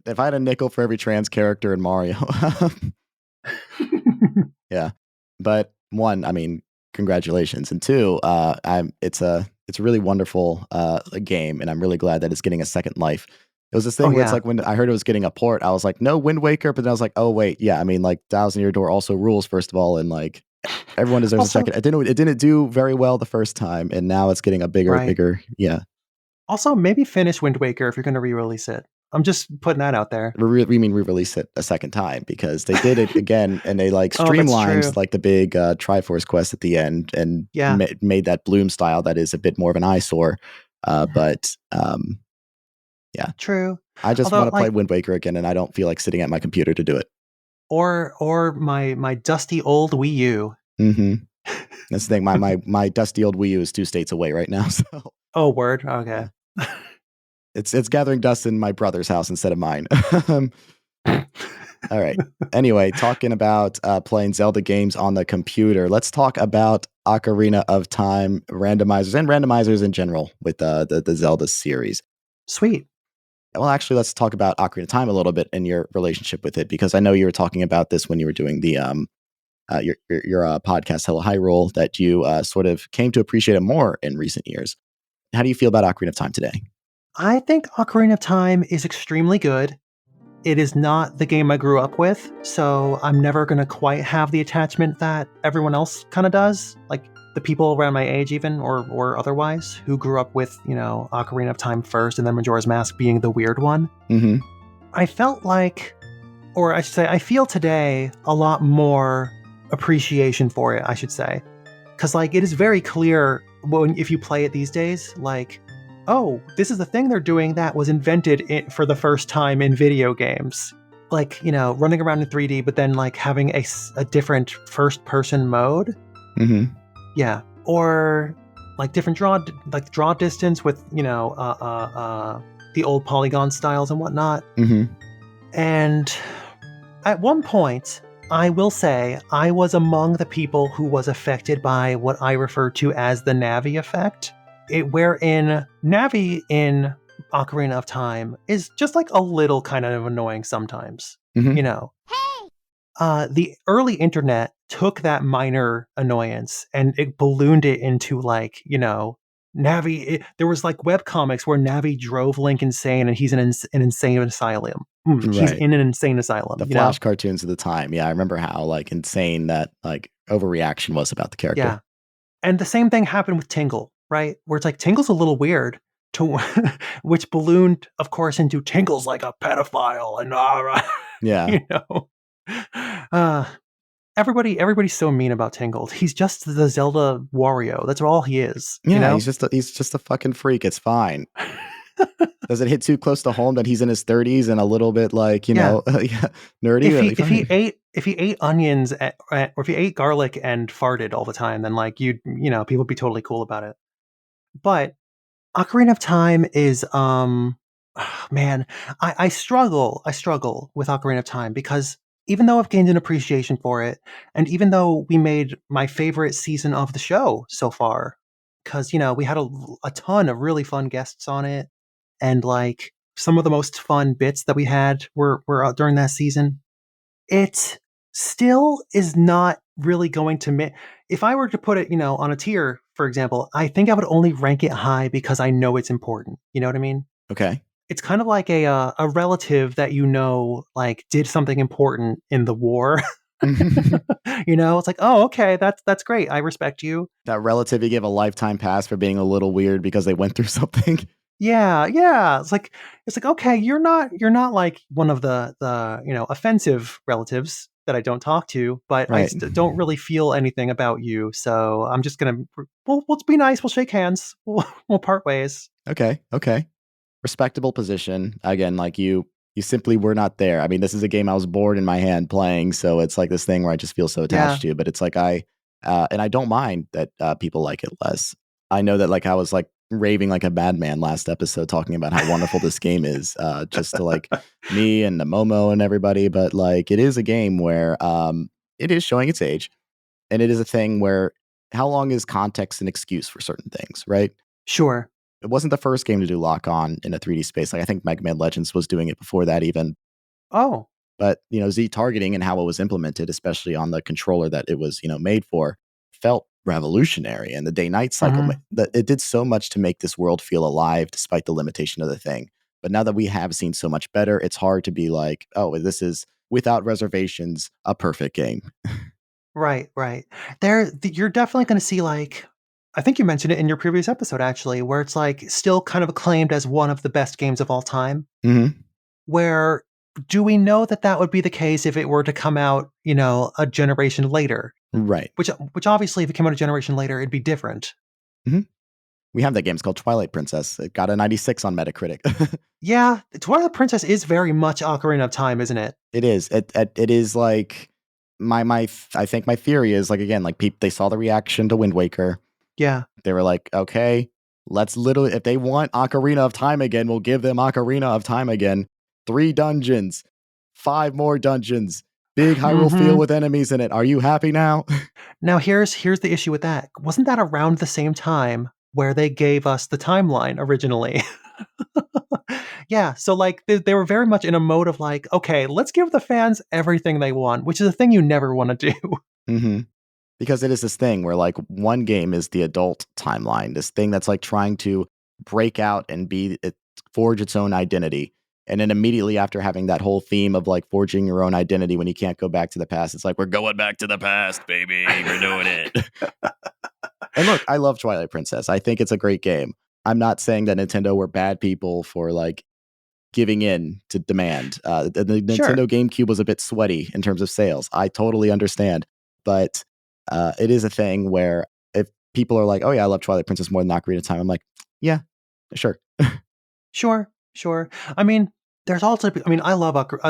If I had a nickel for every trans character in Mario. Yeah. But one, I mean, congratulations. And two, it's a really wonderful game, and I'm really glad that it's getting a second life. It was this thing where it's like when I heard it was getting a port, I was like, no, Wind Waker, but then I was like, oh wait, yeah, I mean, like Thousand Year Door also rules, first of all, and like everyone deserves Also, a second. It didn't do very well the first time, and now it's getting a bigger, yeah. Also, maybe finish Wind Waker if you're going to re-release it. I'm just putting that out there. We mean re-release it a second time, because they did it again, and they like streamlined like the big Triforce quest at the end, and made that Bloom style that is a bit more of an eyesore. But yeah, true. I just want to play Wind Waker again, and I don't feel like sitting at my computer to do it. Or my dusty old Wii U. Mm-hmm. That's the thing. My dusty old Wii U is 2 states away right now. So. Oh, word. Okay. It's gathering dust in my brother's house instead of mine. All right. Anyway, talking about playing Zelda games on the computer, let's talk about Ocarina of Time randomizers and randomizers in general with the Zelda series. Sweet. Well, actually, let's talk about Ocarina of Time a little bit and your relationship with it, because I know you were talking about this when you were doing the your podcast, Hello Hyrule, that you sort of came to appreciate it more in recent years. How do you feel about Ocarina of Time today? I think Ocarina of Time is extremely good. It is not the game I grew up with, so I'm never going to quite have the attachment that everyone else kind of does. Like the people around my age even, or otherwise, who grew up with, Ocarina of Time first and then Majora's Mask being the weird one. Mm-hmm. I felt like, or I should say, I feel today a lot more appreciation for it, I should say. Because like, it is very clear if you play it these days, like, oh, this is the thing they're doing that was invented for the first time in video games. Like, running around in 3D, but then like having a different first person mode. Mm-hmm. Yeah. Or like different draw distance with, the old polygon styles and whatnot. Mm-hmm. And at one point, I will say I was among the people who was affected by what I refer to as the Navi effect. Wherein Navi in Ocarina of Time is just like a little kind of annoying sometimes. Mm-hmm. Hey! The early internet took that minor annoyance and it ballooned it into like, Navi. There was like webcomics where Navi drove Link insane and he's in an insane asylum. He's in an insane asylum. The Flash cartoons of the time. Yeah, I remember how like insane that like overreaction was about the character. Yeah. And the same thing happened with Tingle. Right? Where it's like Tingle's a little weird, which ballooned, of course, into Tingle's like a pedophile and yeah, everybody's so mean about Tingle. He's just the Zelda Wario. That's all he is. Yeah, he's just a fucking freak. It's fine. Does it hit too close to home that he's in his 30s and a little bit like nerdy? If he ate onions or if he ate garlic and farted all the time, then like people would be totally cool about it. But Ocarina of Time is, man, I struggle with Ocarina of Time because even though I've gained an appreciation for it, and even though we made my favorite season of the show so far, because, we had a ton of really fun guests on it, and like some of the most fun bits that we had were out during that season, it still is not really going to if I were to put it, on a tier, for example, I think I would only rank it high because I know it's important. You know what I mean? Okay. It's kind of like a relative that like did something important in the war. It's like, oh, okay, that's great. I respect you. That relative you give a lifetime pass for being a little weird because they went through something. Yeah. It's like okay, you're not like one of the offensive relatives that I don't talk to, but right. I don't really feel anything about you. So I'm just gonna we'll be nice. We'll shake hands. We'll part ways. Okay. Respectable position. Again, like you simply were not there. I mean, this is a game I was bored in my hand playing, so it's like this thing where I just feel so attached to. But it's like and I don't mind that people like it less. I know that like I was like raving like a madman last episode, talking about how wonderful this game is, just to like me and the Momo and everybody. But like, it is a game where it is showing its age, and it is a thing where how long is context an excuse for certain things, right? Sure. It wasn't the first game to do lock on in a 3D space. Like I think Mega Man Legends was doing it before that even. Oh. But Z targeting and how it was implemented, especially on the controller that it was made for, felt revolutionary. And the day-night cycle, it did so much to make this world feel alive despite the limitation of the thing. But now that we have seen so much better, it's hard to be like, oh, this is without reservations a perfect game. Right. You're definitely going to see, like, I think you mentioned it in your previous episode, actually, where it's like still kind of acclaimed as one of the best games of all time. Mm-hmm. Where do we know that would be the case if it were to come out, a generation later? Right. Which obviously, if it came out a generation later, it'd be different. Mm-hmm. We have that game. It's called Twilight Princess. It got a 96 on Metacritic. Yeah, Twilight Princess is very much Ocarina of Time, isn't it? It is. It is like I think my theory is like, again, like they saw the reaction to Wind Waker. Yeah. They were like, okay, let's literally, if they want Ocarina of Time again, we'll give them Ocarina of Time again. 3 dungeons, 5 more dungeons, big Hyrule feel with enemies in it. Are you happy now? Now here's the issue with that. Wasn't that around the same time where they gave us the timeline originally? Yeah, so like they were very much in a mode of like, okay, let's give the fans everything they want, which is a thing you never want to do. Mm-hmm. Because it is this thing where like one game is the adult timeline, this thing that's like trying to break out and forge its own identity. And then immediately after having that whole theme of like forging your own identity when you can't go back to the past, it's like, we're going back to the past, baby. We're doing it. And look, I love Twilight Princess. I think it's a great game. I'm not saying that Nintendo were bad people for like giving in to demand. The Nintendo GameCube was a bit sweaty in terms of sales. I totally understand. But it is a thing where if people are like, oh yeah, I love Twilight Princess more than Ocarina of Time, I'm like, yeah, sure. Sure. I mean, there's also, I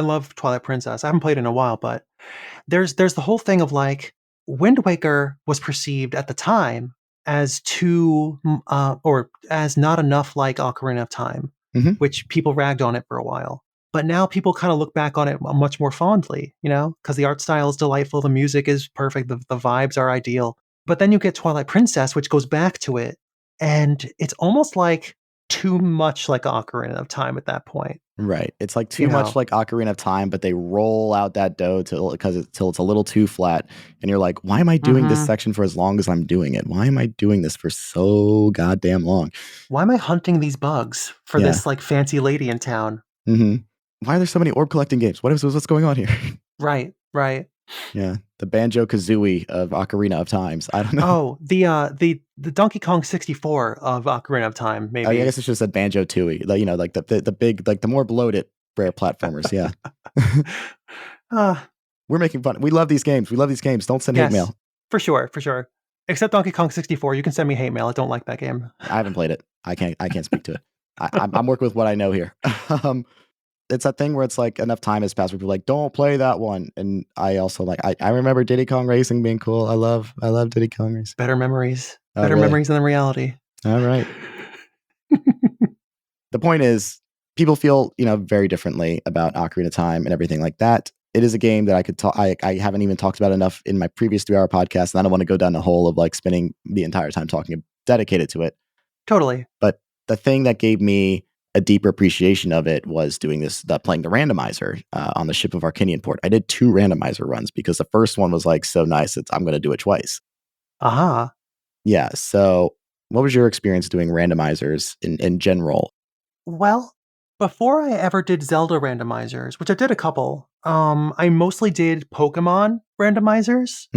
love Twilight Princess. I haven't played it in a while, but there's the whole thing of like Wind Waker was perceived at the time as too or as not enough like Ocarina of Time, which people ragged on it for a while. But now people kind of look back on it much more fondly, because the art style is delightful, the music is perfect, the vibes are ideal. But then you get Twilight Princess, which goes back to it, and it's almost like too much like Ocarina of Time at that point. Right. It's like too much like Ocarina of Time, but they roll out that dough till it's a little too flat. And you're like, why am I doing this section for as long as I'm doing it? Why am I doing this for so goddamn long? Why am I hunting these bugs for this like fancy lady in town? Mm-hmm. Why are there so many orb collecting games? What's going on here? Right. Yeah, the Banjo-Kazooie of Ocarina of Times. I don't know. Oh, the Donkey Kong 64 of Ocarina of Time, maybe. I guess it's just a Banjo-Tooie. Like the big, like the more bloated rare platformers. Yeah. We're making fun. We love these games. Don't send hate mail. For sure. Except Donkey Kong 64. You can send me hate mail. I don't like that game. I haven't played it. I can't speak to it. I'm working with what I know here. It's that thing where it's like enough time has passed where people are like, don't play that one. And I also like, I remember Diddy Kong Racing being cool. I love Diddy Kong Racing. Better memories. Memories than reality. All right. The point is, people feel, very differently about Ocarina of Time and everything like that. It is a game that I could talk, I haven't even talked about enough in my previous 3-hour podcast. And I don't want to go down the hole of like spending the entire time talking dedicated to it. Totally. But the thing that gave me a deeper appreciation of it was doing playing the randomizer on the Ship of Arcanian port. I did 2 randomizer runs because the first one was like so nice that I'm going to do it twice. Uh-huh. Yeah. So what was your experience doing randomizers in general? Well, before I ever did Zelda Randomizers, which I did a couple, I mostly did Pokemon Randomizers.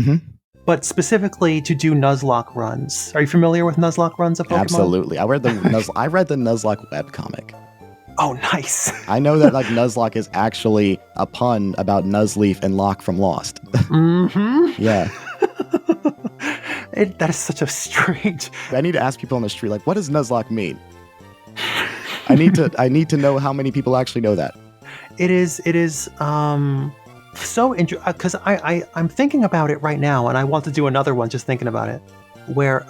But specifically to do Nuzlocke runs. Are you familiar with Nuzlocke runs of Pokemon? Absolutely. I read the Nuzlocke webcomic. Oh, nice. I know that like Nuzlocke is actually a pun about Nuzleaf and Locke from Lost. Yeah. That is such a strange... I need to ask people on the street, like, what does Nuzlocke mean? I need to know how many people actually know that. It is so interesting because I'm thinking about it right now, and I want to do another one just thinking about it, where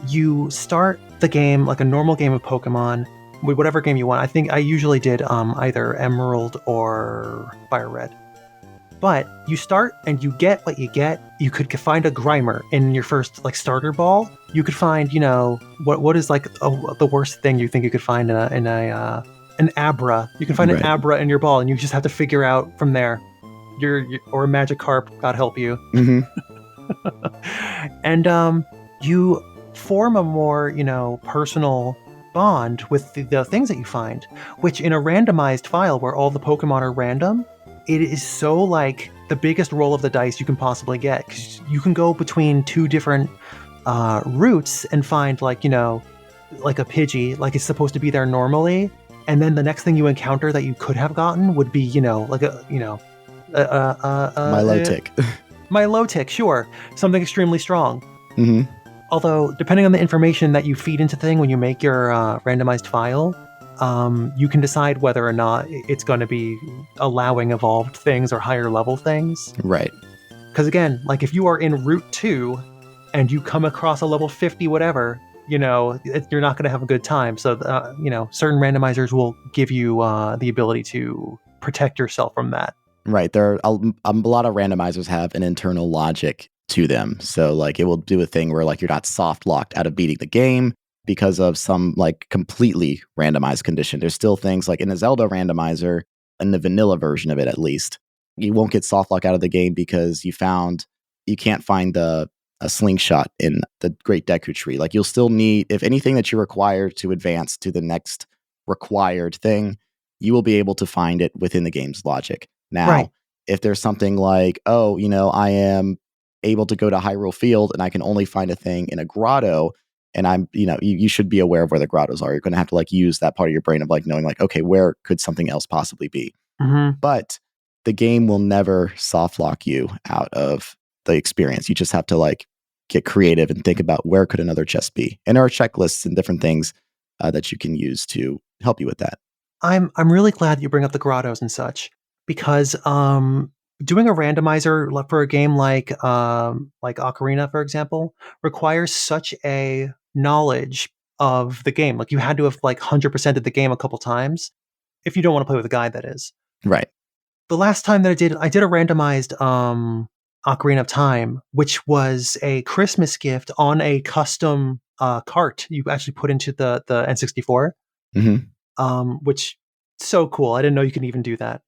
you start the game, like a normal game of Pokemon, whatever game you want. I think I usually did either Emerald or Fire Red. But you start and you get what you get. You could find a Grimer in your first like starter ball. You could find, what is like the worst thing you think you could find in an Abra. You can find an Abra in your ball, and you just have to figure out from there. Or a Magikarp, God help you. Mm-hmm. And you form a more, personal bond with the things that you find, which in a randomized file where all the Pokemon are random, it is so like the biggest roll of the dice you can possibly get, because you can go between two different routes and find like a Pidgey, like it's supposed to be there normally, and then the next thing you encounter that you could have gotten would be like a Milotic. Milotic, sure, something extremely strong. Mm-hmm. Although depending on the information that you feed into thing when you make your randomized file, you can decide whether or not it's going to be allowing evolved things or higher level things. Right. Because again, like if you are in Route 2 and you come across a level 50 whatever, you're not going to have a good time. So, certain randomizers will give you the ability to protect yourself from that. Right. There are a lot of randomizers have an internal logic to them. So like it will do a thing where like you're not soft locked out of beating the game because of some like completely randomized condition. There's still things like in the Zelda randomizer, in the vanilla version of it at least, you won't get soft lock out of the game because you can't find a slingshot in the Great Deku Tree. Like you'll still need, if anything that you require to advance to the next required thing, you will be able to find it within the game's logic. Now, if there's something like, I am able to go to Hyrule Field and I can only find a thing in a grotto, and I'm, you should be aware of where the grottos are. You're going to have to like use that part of your brain of like knowing like, okay, where could something else possibly be? Mm-hmm. But the game will never soft lock you out of the experience. You just have to like get creative and think about where could another chest be. And there are checklists and different things that you can use to help you with that. I'm really glad you bring up the grottos and such, because doing a randomizer for a game like Ocarina, for example, requires such a knowledge of the game. Like you had to have like 100%ed the game a couple times if you don't want to play with a guide, that is. Right. The last time that I did a randomized Ocarina of Time, which was a Christmas gift on a custom cart you actually put into the N64, which so cool. I didn't know you could even do that.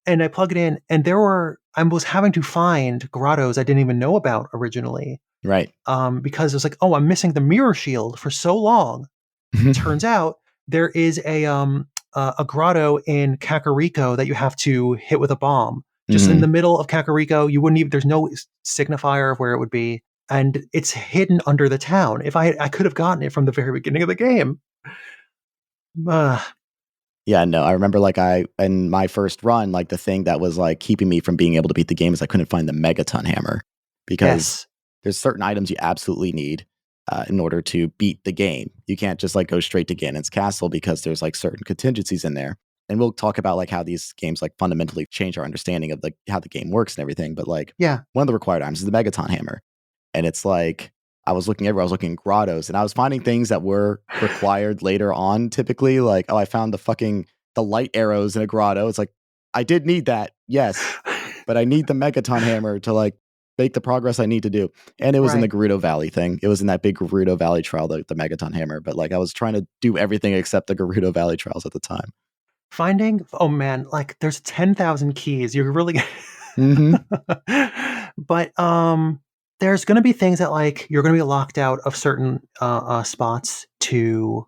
And I plug it in, and I was having to find grottos I didn't even know about originally. Right. Because it was like, oh, I'm missing the mirror shield for so long. Turns out there is a grotto in Kakariko that you have to hit with a bomb. Just in the middle of Kakariko, there's no signifier of where it would be. And it's hidden under the town. If I could have gotten it from the very beginning of the game. Yeah, no, I remember like in my first run, like the thing that was like keeping me from being able to beat the game is I couldn't find the Megaton Hammer, because there's certain items you absolutely need in order to beat the game. You can't just like go straight to Ganon's castle because there's like certain contingencies in there. And we'll talk about like how these games like fundamentally change our understanding of like how the game works and everything. But like, one of the required items is the Megaton Hammer. And it's like, I was looking everywhere. I was looking in grottos, and I was finding things that were required later on. Typically, like, I found the light arrows in a grotto. It's like, I did need that, yes, but I need the Megaton Hammer to like make the progress I need to do. And it was in the Gerudo Valley thing. It was in that big Gerudo Valley trial, the Megaton Hammer. But like, I was trying to do everything except the Gerudo Valley trials at the time. Oh man, like there's 10,000 keys. You're really, but there's going to be things that like you're going to be locked out of certain spots to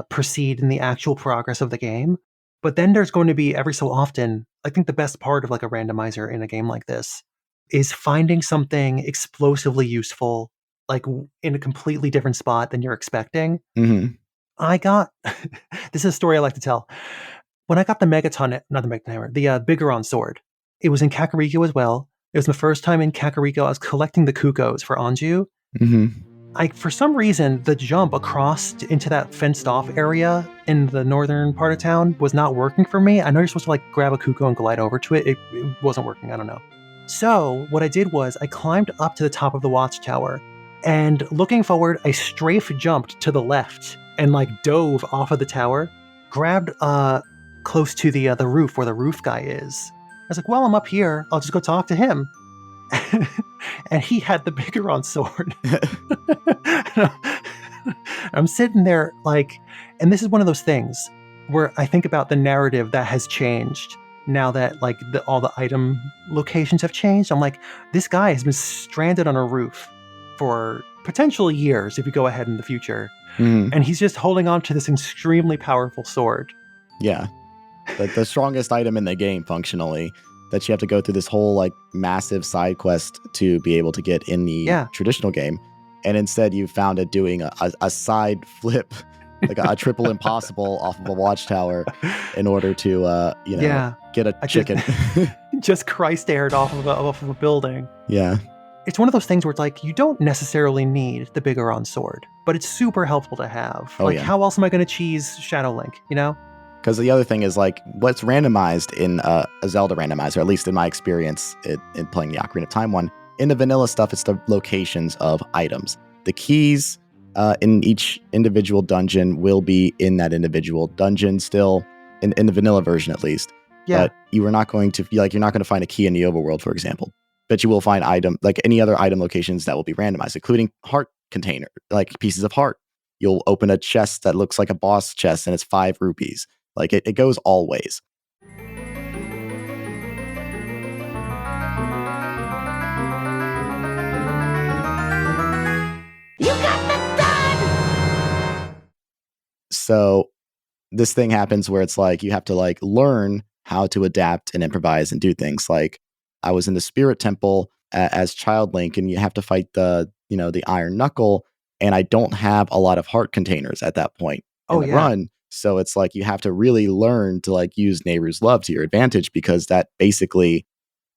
proceed in the actual progress of the game. But then there's going to be every so often, I think the best part of like a randomizer in a game like this is finding something explosively useful, like in a completely different spot than you're expecting. I got, this is a story I like to tell. When I got the Megaton, not the Megaton Hammer, the Bigoron sword, it was in Kakariko as well. It was the first time in Kakariko I was collecting the Kukos for Anju. For some reason, the jump across into that fenced-off area in the northern part of town was not working for me. I know you're supposed to like grab a Kuko and glide over to it. It wasn't working. I don't know. So what I did was I climbed up to the top of the watchtower, And looking forward, I strafe jumped to the left and like dove off of the tower, grabbed close to the roof where the roof guy is. I was like, well, I'm up here. I'll just go talk to him. And he had the Bigoron sword. I'm sitting there like, and this is one of those things where I think about the narrative that has changed now that like all the item locations have changed. I'm like, this guy has been stranded on a roof for potential years if you go ahead in the future. And he's just holding on to this extremely powerful sword. Yeah. The strongest item in the game, functionally, that you have to go through this whole like massive side quest to be able to get in the traditional game. And instead you found it doing a side flip, like a triple impossible off of a watchtower in order to, get a chicken. Just Christ aired off of a building. Yeah. It's one of those things where it's like, you don't necessarily need the Bigoron sword, but it's super helpful to have. How else am I going to cheese Shadow Link, you know? Because the other thing is, like, what's randomized in a Zelda Randomizer, at least in my experience in playing the Ocarina of Time one, in the vanilla stuff, it's the locations of items. The keys in each individual dungeon will be in that individual dungeon still, in the vanilla version at least. Yeah. But you're not going to find a key in the overworld, for example. But you will find any other item locations that will be randomized, including heart container, like pieces of heart. You'll open a chest that looks like a boss chest and it's 5 rupees. Like it goes all ways. You got the done! So this thing happens where it's like you have to like learn how to adapt and improvise and do things. Like I was in the Spirit Temple as Child Link, and you have to fight the Iron Knuckle, and I don't have a lot of heart containers at that point in the run. So it's like you have to really learn to like use Nehru's Love to your advantage, because that basically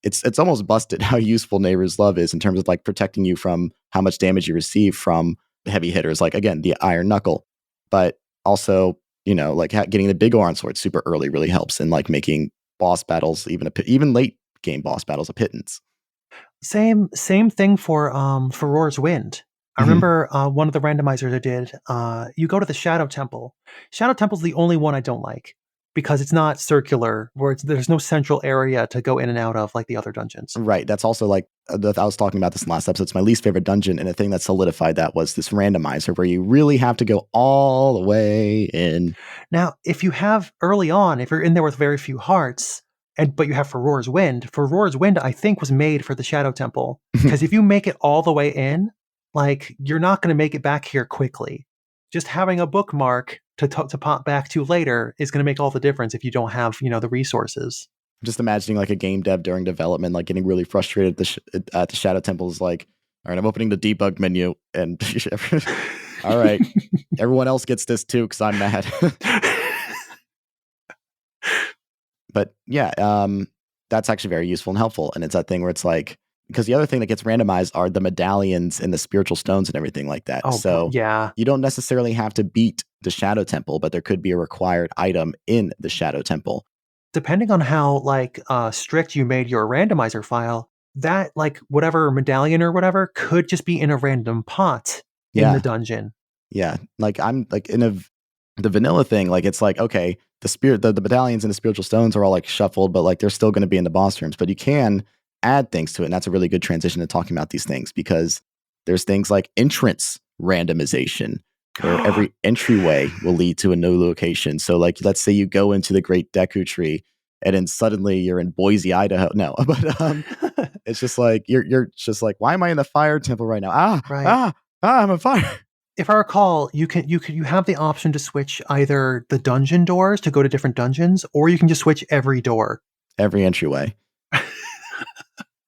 it's almost busted how useful Nehru's Love is in terms of like protecting you from how much damage you receive from the heavy hitters, like again the Iron Knuckle, but also like getting the Bigoron sword super early really helps in like making boss battles, even late game boss battles, a pittance. Same thing for Roar's Wind. I remember one of the randomizers I did, you go to the Shadow Temple. Shadow Temple's the only one I don't like, because it's not circular, where there's no central area to go in and out of like the other dungeons. Right. That's also like, I was talking about this in the last episode. It's my least favorite dungeon, and the thing that solidified that was this randomizer where you really have to go all the way in. Now, if you have early on, if you're in there with very few hearts, but you have for Roar's Wind, I think was made for the Shadow Temple, because if you make it all the way in, like you're not going to make it back here quickly. Just having a bookmark to pop back to later is going to make all the difference if you don't have the resources. Just imagining like a game dev during development, like getting really frustrated at the Shadow Temple is like, all right, I'm opening the debug menu, and all right, everyone else gets this too because I'm mad. But yeah, that's actually very useful and helpful. And it's that thing where it's like, because the other thing that gets randomized are the medallions and the spiritual stones and everything like that. So you don't necessarily have to beat the Shadow Temple, but there could be a required item in the Shadow Temple. Depending on how like strict you made your randomizer file, that like whatever medallion or whatever could just be in a random pot in the dungeon. Yeah, like I'm like the vanilla thing, like it's like, okay, the medallions and the spiritual stones are all like shuffled, but like they're still going to be in the boss rooms. But you can add things to it, and that's a really good transition to talking about these things, because there's things like entrance randomization, where every entryway will lead to a new location. So like, let's say you go into the Great Deku Tree, and then suddenly you're in Boise, Idaho. No, but it's just like you're just like, why am I in the fire temple right now? I'm on fire. If I recall, you have the option to switch either the dungeon doors to go to different dungeons, or you can just switch every door, every entryway.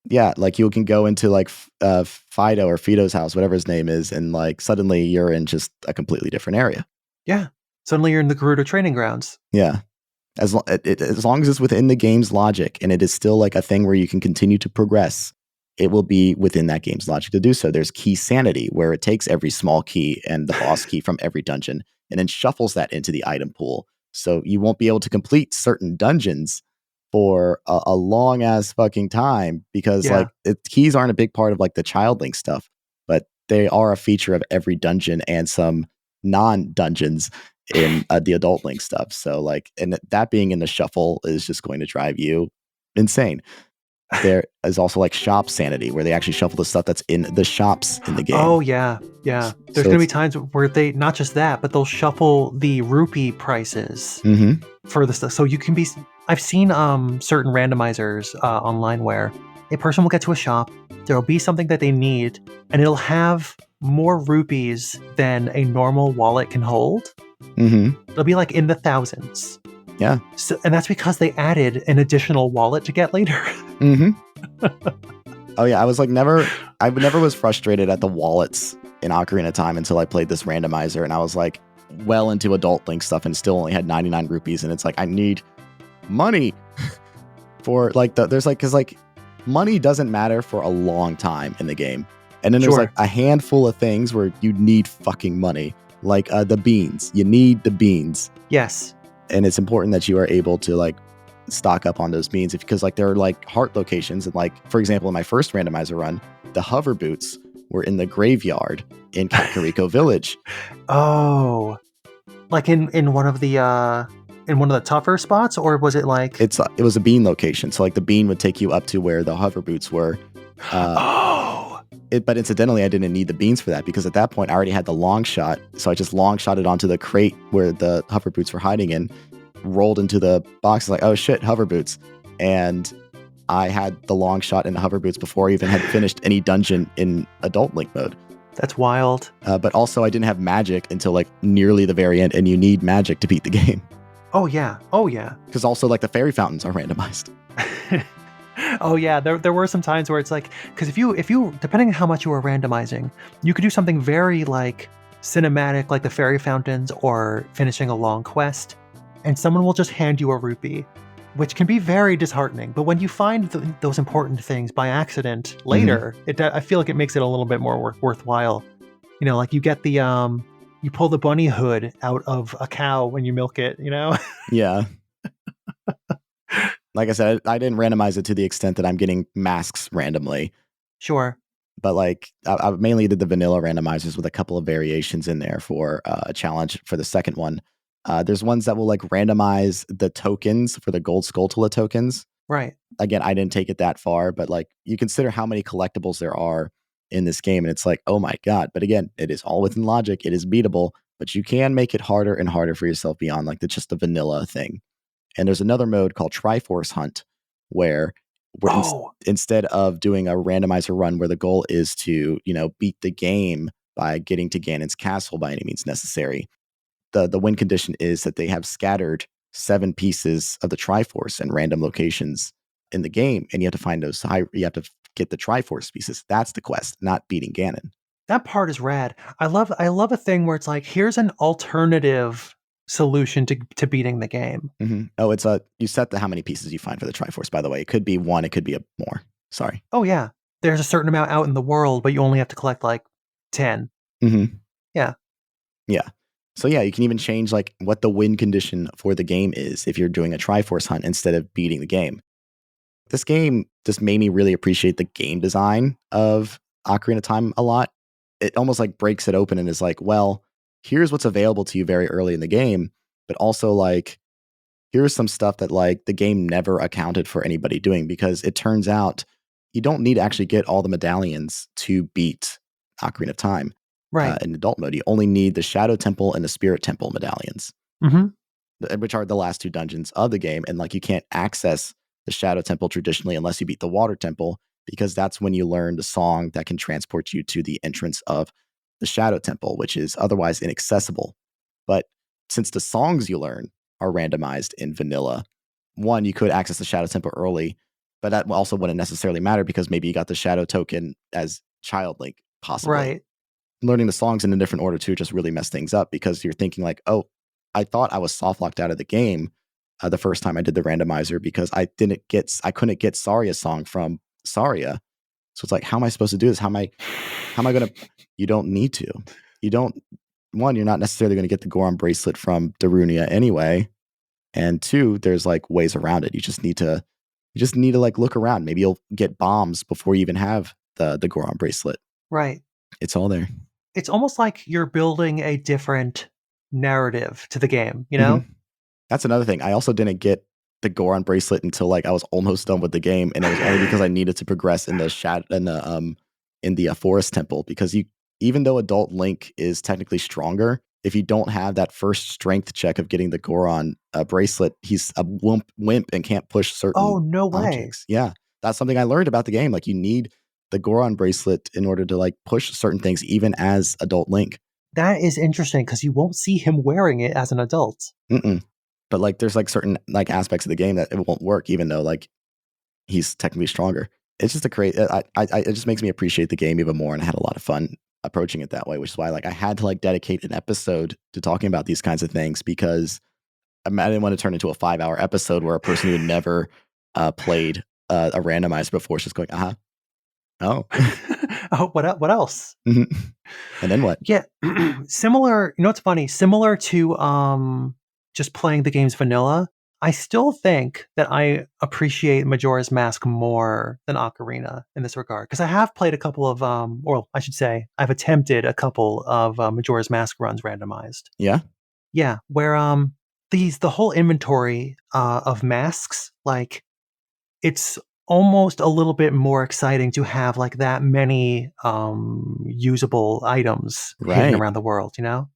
Yeah, like you can go into like Fido or Fido's house, whatever his name is, and like suddenly you're in just a completely different area. Yeah, suddenly you're in the Gerudo training grounds. Yeah, as long as it's within the game's logic, and it is still like a thing where you can continue to progress, it will be within that game's logic to do so. There's key sanity, where it takes every small key and the boss key from every dungeon and then shuffles that into the item pool. So you won't be able to complete certain dungeons for a long ass fucking time, because like keys aren't a big part of like the Child Link stuff, but they are a feature of every dungeon and some non-dungeons in the Adult Link stuff. So like, and that being in the shuffle is just going to drive you insane. There is also like shop sanity, where they actually shuffle the stuff that's in the shops in the game. Oh yeah. There's So going to be it's- times where they not just that, but they'll shuffle the rupee prices Mhm. for the stuff. So you can be. I've seen certain randomizers online where a person will get to a shop, there will be something that they need, and it'll have more rupees than a normal wallet can hold. Mhm. It'll be like in the thousands. Yeah. So, and that's because they added an additional wallet to get later. Mhm. Oh yeah, I never was frustrated at the wallets in Ocarina of Time until I played this randomizer, and I was like well into Adult Link stuff and still only had 99 rupees, and it's like I need money for like there's like, because like money doesn't matter for a long time in the game, and then there's Sure. like a handful of things where you need fucking money, like the beans. You need the beans, Yes. and it's important that you are able to like stock up on those beans, because like there are like heart locations, and like for example in my first randomizer run, the hover boots were in the graveyard in Kakariko Village. Oh, like in one of the tougher spots, or was it like? It was a bean location, so like the bean would take you up to where the hover boots were. But incidentally, I didn't need the beans for that, because at that point I already had the long shot, so I just long shotted onto the crate where the hover boots were hiding in, rolled into the box, like, oh shit, hover boots. And I had the long shot in the hover boots before I even had finished any dungeon in Adult Link mode. That's wild. But also I didn't have magic until like nearly the very end, and you need magic to beat the game. Oh yeah. Because also like the fairy fountains are randomized. Oh yeah, there were some times where it's like, because if you depending on how much you were randomizing, you could do something very like cinematic, like the fairy fountains or finishing a long quest, and someone will just hand you a rupee, which can be very disheartening. But when you find those important things by accident later, I feel like it makes it a little bit more worthwhile. You know, like you get the you pull the bunny hood out of a cow when you milk it. You know. Yeah. Like I said, I didn't randomize it to the extent that I'm getting masks randomly. Sure. But like I mainly did the vanilla randomizers with a couple of variations in there for a challenge for the second one. There's ones that will like randomize the tokens for the gold Skulltula tokens. Right. Again, I didn't take it that far, but like you consider how many collectibles there are in this game, and it's like, oh my god. But again, it is all within logic. It is beatable, but you can make it harder and harder for yourself beyond like just the vanilla thing. And there's another mode called Triforce Hunt, where instead of doing a randomizer run where the goal is to, beat the game by getting to Ganon's castle by any means necessary, the win condition is that they have scattered 7 pieces of the Triforce in random locations in the game, and you have to find those. You have to get the Triforce pieces. That's the quest, not beating Ganon. That part is rad. I love a thing where it's like, here's an alternative solution to beating the game. Mm-hmm. Oh, it's you set how many pieces you find for the Triforce, by the way. It could be 1, it could be more. Sorry. Oh yeah. There's a certain amount out in the world, but you only have to collect like 10. Mm-hmm. Yeah. Yeah. So yeah, you can even change like what the win condition for the game is if you're doing a Triforce hunt instead of beating the game. This game just made me really appreciate the game design of Ocarina of Time a lot. It almost like breaks it open and is like, well, here's what's available to you very early in the game, but also like, here's some stuff that like the game never accounted for anybody doing, because it turns out you don't need to actually get all the medallions to beat Ocarina of Time. Right. In adult mode, you only need the Shadow Temple and the Spirit Temple medallions, which are the last 2 dungeons of the game. And like, you can't access the Shadow Temple traditionally unless you beat the Water Temple, because that's when you learn the song that can transport you to the entrance of the Shadow Temple, which is otherwise inaccessible. But since the songs you learn are randomized in vanilla, one, you could access the Shadow Temple early, but that also wouldn't necessarily matter, because maybe you got the Shadow token as Child Link, possibly. Right. Learning the songs in a different order too just really messed things up, because you're thinking like, oh, I thought I was soft locked out of the game the first time I did the randomizer, because I couldn't get Saria's song from Saria. So it's like, how am I supposed to do this? How am I going to? You don't need to. You don't. One, you're not necessarily going to get the Goron bracelet from Darunia anyway, and 2, there's like ways around it. You just need to like look around. Maybe you'll get bombs before you even have the Goron bracelet. Right. It's all there. It's almost like you're building a different narrative to the game, you know? That's another thing. I also didn't get the Goron bracelet until like I was almost done with the game, and it was only because I needed to progress in the forest temple, because even though adult Link is technically stronger, if you don't have that first strength check of getting the Goron bracelet, he's a wimp and can't push certain no way. objects. Yeah, that's something I learned about the game. Like, you need the Goron bracelet in order to like push certain things, even as adult Link. That is interesting, because you won't see him wearing it as an adult. But like, there's like certain like aspects of the game that it won't work, even though like he's technically stronger. It's just it just makes me appreciate the game even more, and I had a lot of fun approaching it that way, which is why like I had to like dedicate an episode to talking about these kinds of things, because I didn't want to turn into a 5-hour episode where a person who had never played a randomizer before is just going, oh, what else? And then what? Yeah, similar. You know what's funny? Similar to just playing the games vanilla, I still think that I appreciate Majora's Mask more than Ocarina in this regard, because I have played a couple of, or I should say, I've attempted a couple of Majora's Mask runs randomized. Yeah, where the whole inventory of masks, like, it's almost a little bit more exciting to have like that many usable items hidden around the world, you know?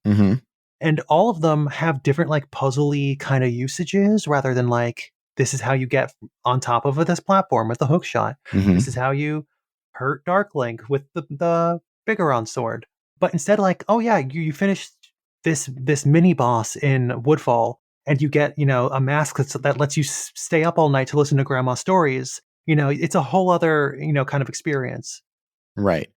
And all of them have different like puzzly kind of usages, rather than like, this is how you get on top of this platform with the hook shot. This is how you hurt Dark Link with the Bigoron sword. But instead, like, oh yeah, you finished this mini boss in Woodfall, and you get, you know, a mask that lets you stay up all night to listen to grandma's stories. You know, it's a whole other, you know, kind of experience. Right.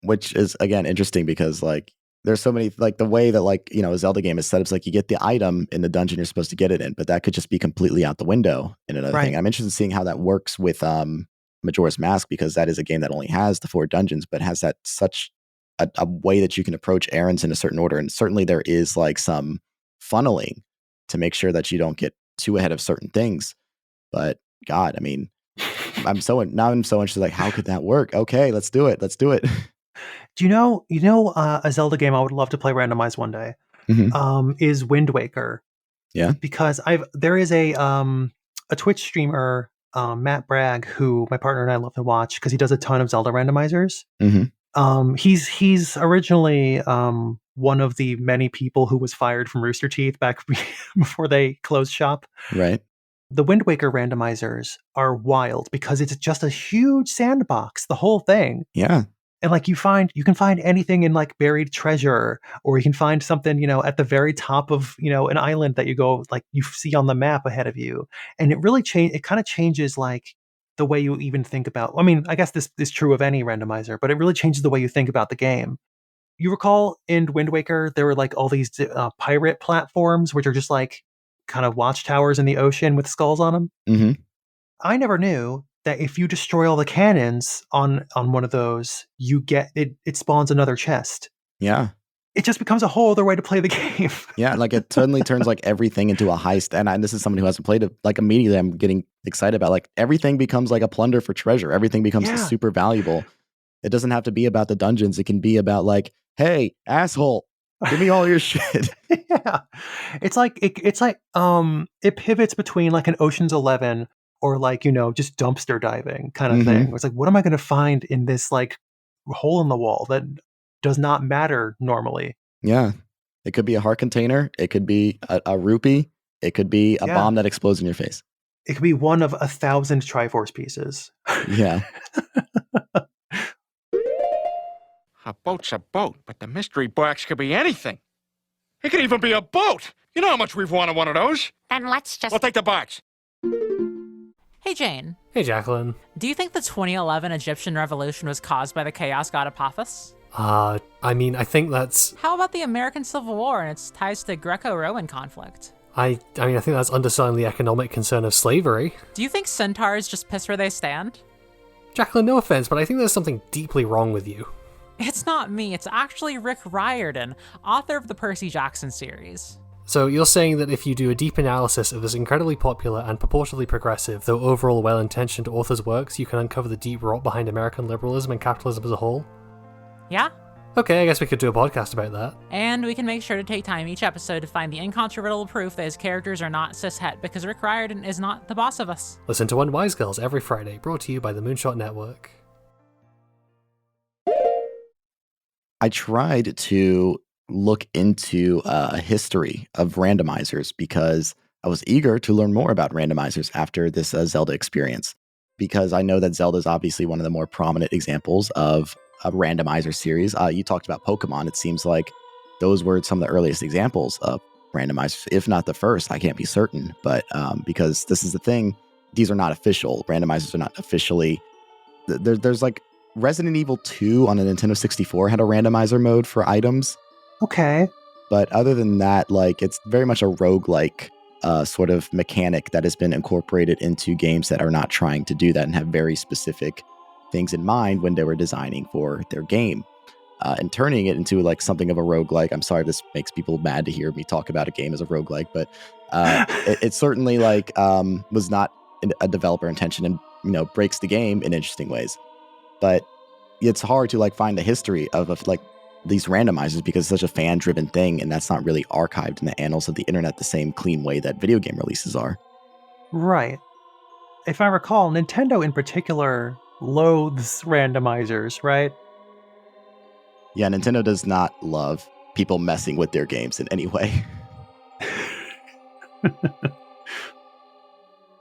Which is, again, interesting, because like, there's so many, like the way that like, you know, a Zelda game is set up, it's like you get the item in the dungeon you're supposed to get it in, but that could just be completely out the window in another thing. I'm interested in seeing how that works with Majora's Mask, because that is a game that only has the 4 dungeons, but has that such a way that you can approach errands in a certain order. And certainly there is like some funneling to make sure that you don't get too ahead of certain things. But God, I mean, I'm so interested, like, how could that work? Okay, let's do it. Do you know a Zelda game I would love to play randomized one day? Is Wind Waker. Yeah. Because there is a Twitch streamer, Matt Bragg, who my partner and I love to watch, because he does a ton of Zelda randomizers. He's originally one of the many people who was fired from Rooster Teeth back before they closed shop. Right. The Wind Waker randomizers are wild, because it's just a huge sandbox, the whole thing. Yeah. And like, you can find anything in like buried treasure, or you can find something, you know, at the very top of, you know, an island that you go, like, you see on the map ahead of you. And it really it kind of changes like the way you even think about, I mean, I guess this is true of any randomizer, but it really changes the way you think about the game. You recall in Wind Waker, there were like all these pirate platforms, which are just like kind of watchtowers in the ocean with skulls on them. I never knew that if you destroy all the cannons on one of those, you get it spawns another chest. Yeah. It just becomes a whole other way to play the game. Yeah, like it suddenly turns like everything into a heist. And this is someone who hasn't played it. Like, immediately I'm getting excited about, like, everything becomes like a plunder for treasure. Everything becomes super valuable. It doesn't have to be about the dungeons. It can be about like, hey, asshole, give me all your shit. Yeah. It's like it pivots between like an Ocean's 11 or like, you know, just dumpster diving kind of thing. It's like, what am I going to find in this like hole in the wall that does not matter normally? Yeah. It could be a heart container. It could be a rupee. It could be a bomb that explodes in your face. It could be one of 1,000 Triforce pieces. Yeah. A boat's a boat, but the mystery box could be anything. It could even be a boat. You know how much we've wanted one of those. Then let's just... We'll take the box. Hey, Jane. Hey, Jacqueline. Do you think the 2011 Egyptian revolution was caused by the chaos god Apophis? I mean, I think that's... How about the American Civil War and its ties to the Greco-Roman conflict? I mean, I think that's underselling the economic concern of slavery. Do you think centaurs just piss where they stand? Jacqueline, no offense, but I think there's something deeply wrong with you. It's not me, it's actually Rick Riordan, author of the Percy Jackson series. So you're saying that if you do a deep analysis of this incredibly popular and purportedly progressive, though overall well-intentioned author's works, you can uncover the deep rot behind American liberalism and capitalism as a whole? Yeah. Okay, I guess we could do a podcast about that. And we can make sure to take time each episode to find the incontrovertible proof that his characters are not cishet because Rick Riordan is not the boss of us. Listen to Unwise Girls every Friday, brought to you by the Moonshot Network. I tried to look into a history of randomizers because I was eager to learn more about randomizers after this Zelda experience. Because I know that Zelda is obviously one of the more prominent examples of a randomizer series. You talked about Pokemon. It seems like those were some of the earliest examples of randomizers, if not the first. I can't be certain, but because this is the thing, these are not official. Randomizers are not officially. There's like Resident Evil 2 on a Nintendo 64 had a randomizer mode for items. Okay. But other than that, like it's very much a roguelike sort of mechanic that has been incorporated into games that are not trying to do that and have very specific things in mind when they were designing for their game. And turning it into like something of a roguelike. I'm sorry, this makes people mad to hear me talk about a game as a roguelike, but it certainly like was not a developer intention and breaks the game in interesting ways. But it's hard to like find the history of like these randomizers because it's such a fan-driven thing, and that's not really archived in the annals of the internet the same clean way that video game releases are. Right. If I recall, Nintendo in particular loathes randomizers, right? Yeah, Nintendo does not love people messing with their games in any way.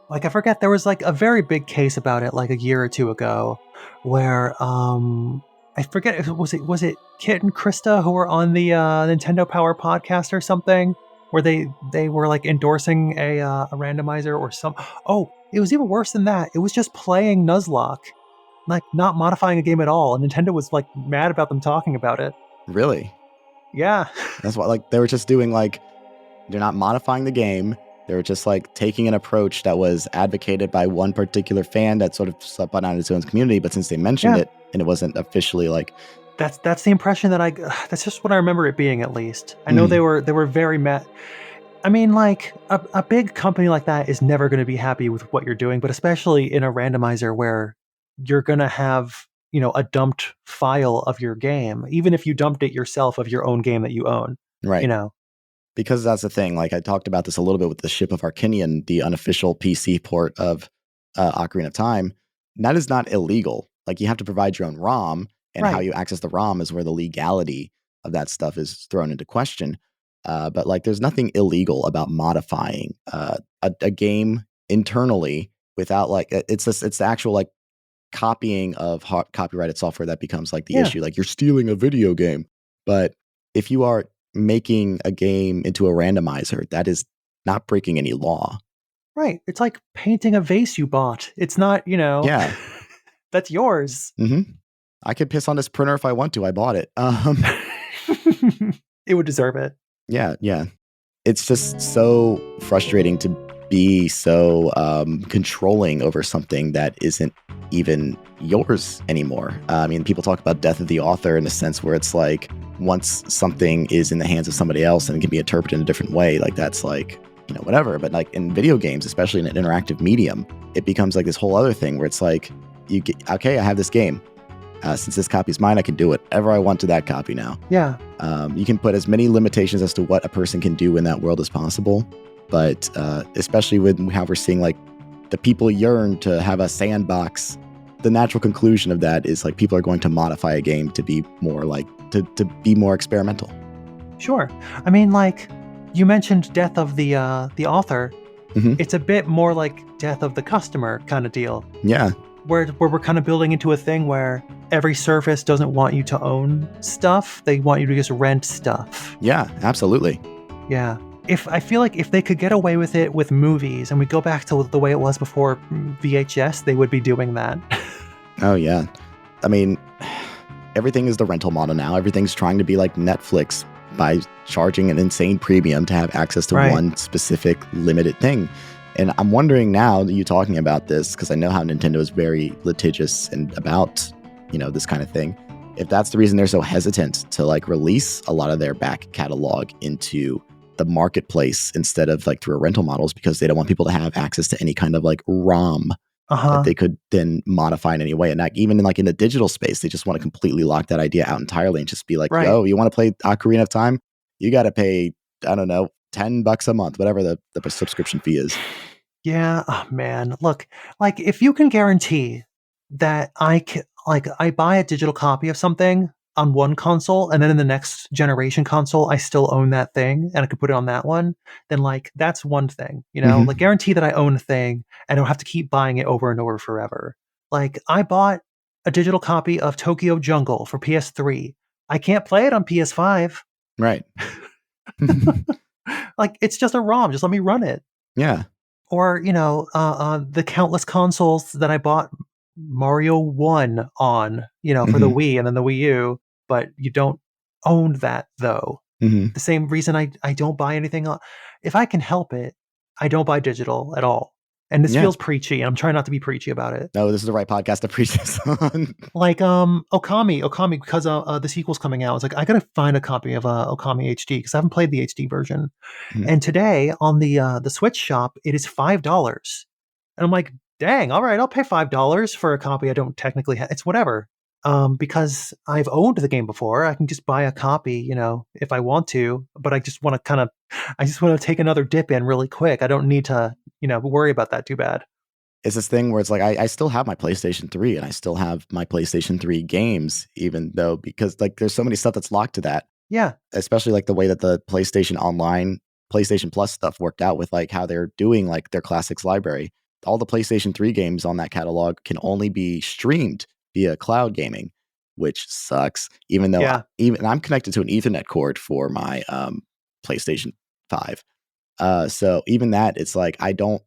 Like, I forget, there was like a very big case about it like a year or two ago where I forget if was it Kit and Krista who were on the Nintendo Power podcast or something, where they were like endorsing a randomizer or some. Oh, it was even worse than that. It was just playing Nuzlocke, like not modifying a game at all. And Nintendo was like mad about them talking about it. Really? Yeah. That's why like they were just doing like they're not modifying the game. They were just like taking an approach that was advocated by one particular fan that sort of spun out its own community. But since they mentioned it and it wasn't officially like, that's the impression that that's just what I remember it being, at least. I know they were very mad. I mean, like a big company like that is never going to be happy with what you're doing, but especially in a randomizer where you're going to have, a dumped file of your game, even if you dumped it yourself of your own game that you own, right. Because that's the thing. Like I talked about this a little bit with the Ship of Arcanian, the unofficial PC port of Ocarina of Time. That is not illegal. Like you have to provide your own ROM, and how you access the ROM is where the legality of that stuff is thrown into question. But like, there's nothing illegal about modifying a game internally without like it's the actual like copying of copyrighted software that becomes like the issue. Like you're stealing a video game, but if you are making a game into a randomizer, that is not breaking any law. Right. It's like painting a vase you bought. It's not, Yeah. That's yours. Mm-hmm. I could piss on this printer if I want to. I bought it. It would deserve it. Yeah. It's just so frustrating to be so controlling over something that isn't even yours anymore. I mean, people talk about death of the author in a sense where it's like once something is in the hands of somebody else and it can be interpreted in a different way, like that's like, whatever. But like in video games, especially in an interactive medium, it becomes like this whole other thing where it's like, I have this game. Since this copy is mine, I can do whatever I want to that copy now. Yeah. You can put as many limitations as to what a person can do in that world as possible. But especially with how we're seeing like the people yearn to have a sandbox, the natural conclusion of that is like people are going to modify a game to be more like to be more experimental. Sure. I mean, like you mentioned death of the author. Mm-hmm. It's a bit more like death of the customer kind of deal. Yeah. Where we're kind of building into a thing where every service doesn't want you to own stuff. They want you to just rent stuff. Yeah, absolutely. Yeah. I feel like if they could get away with it with movies and we go back to the way it was before VHS, they would be doing that. Oh, yeah. I mean, everything is the rental model now. Everything's trying to be like Netflix by charging an insane premium to have access to one specific limited thing. And I'm wondering now that you're talking about this, because I know how Nintendo is very litigious and about, this kind of thing. If that's the reason they're so hesitant to like release a lot of their back catalog into the marketplace instead of like through rental models, because they don't want people to have access to any kind of like ROM that they could then modify in any way. And even in the digital space, they just want to completely lock that idea out entirely and just be like, Right. yo, you want to play Ocarina of Time? You got to pay, I don't know, $10 a month, whatever the subscription fee is. Yeah. Oh, man. Look, like if you can guarantee that I buy a digital copy of something on one console and then in the next generation console, I still own that thing and I could put it on that one, then like that's one thing, Mhm. like guarantee that I own a thing and I don't have to keep buying it over and over forever. Like I bought a digital copy of Tokyo Jungle for PS3. I can't play it on PS5. Right. Like it's just a ROM. Just let me run it. Yeah. Or, the countless consoles that I bought Mario 1 on, for the Wii and then the Wii U, but you don't own that though. Mhm. The same reason I don't buy anything. If I can help it, I don't buy digital at all. And this Yeah. feels preachy, and I'm trying not to be preachy about it. No, this is the right podcast to preach this on. Like Okami, because the sequel's coming out. It's like I gotta find a copy of Okami HD because I haven't played the HD version. Mhm. And today on the Switch shop, it is $5, and I'm like, dang, all right, I'll pay $5 for a copy I don't technically have. It's whatever. Because I've owned the game before, I can just buy a copy, if I want to. But I just want to take another dip in really quick. I don't need to, worry about that too bad. It's this thing where it's like I still have my PlayStation 3 and I still have my PlayStation 3 games, even though because like there's so many stuff that's locked to that. Yeah. Especially like the way that the PlayStation Online, PlayStation Plus stuff worked out with like how they're doing like their classics library. All the PlayStation 3 games on that catalog can only be streamed via cloud gaming, which sucks. Even though I'm connected to an Ethernet cord for my PlayStation 5. So even that, it's like I don't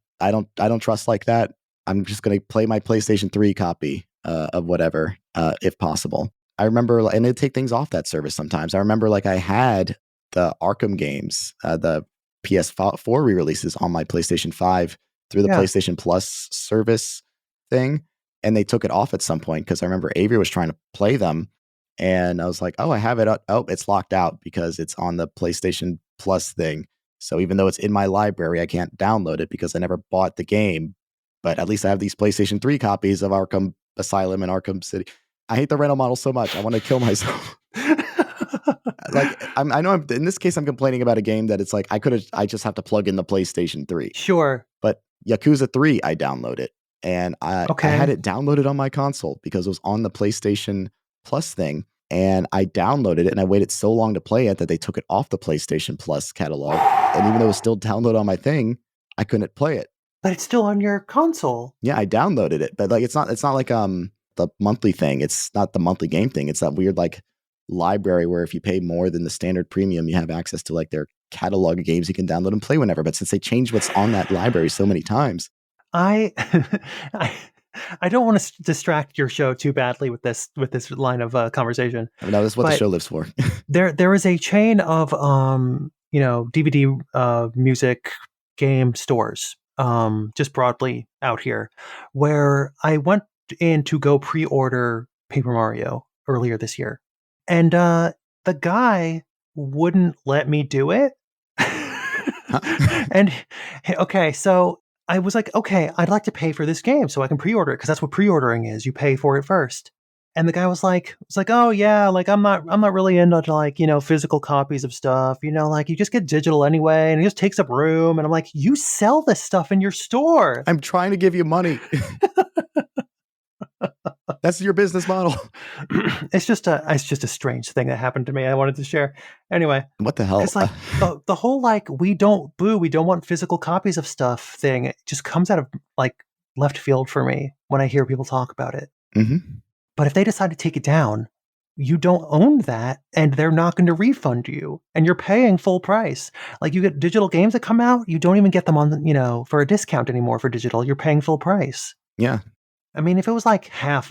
trust like that. I'm just gonna play my PlayStation 3 copy of whatever, if possible. I remember, and it'd take things off that service sometimes. I remember like I had the Arkham games, the PS4 re-releases on my PlayStation 5 through the PlayStation Plus service thing, and they took it off at some point because I remember Avery was trying to play them, and I was like, oh, I have it. Oh, it's locked out because it's on the PlayStation Plus thing. So even though it's in my library, I can't download it because I never bought the game. But at least I have these PlayStation 3 copies of Arkham Asylum and Arkham City. I hate the rental model so much. I want to kill myself. Like I know in this case I'm complaining about a game that it's like I just have to plug in the PlayStation 3. Sure. But Yakuza 3 I downloaded and I had it downloaded on my console because it was on the PlayStation Plus thing. And I downloaded it and I waited so long to play it that they took it off the PlayStation Plus catalog. And even though it was still downloaded on my thing, I couldn't play it. But it's still on your console. Yeah, I downloaded it. But like it's not like the monthly thing. It's not the monthly game thing. It's that weird like library where if you pay more than the standard premium, you have access to like their catalog of games you can download and play whenever. But since they changed what's on that library so many times. I don't want to distract your show too badly with this line of conversation. No, this is what the show lives for. There is a chain of DVD music game stores just broadly out here where I went in to go pre-order Paper Mario earlier this year, and the guy wouldn't let me do it. And okay, so I was like, okay, I'd like to pay for this game so I can pre-order it because that's what pre-ordering is. You pay for it first. And the guy was like, oh yeah, like I'm not really into like, physical copies of stuff, like you just get digital anyway and it just takes up room. And I'm like, you sell this stuff in your store. I'm trying to give you money. That's your business model. It's just a strange thing that happened to me. I wanted to share. Anyway, what the hell? It's like the whole like we don't want physical copies of stuff thing. It just comes out of like left field for me when I hear people talk about it. Mm-hmm. But if they decide to take it down, you don't own that, and they're not going to refund you, and you're paying full price. Like you get digital games that come out, you don't even get them on for a discount anymore for digital. You're paying full price. Yeah. I mean, if it was like half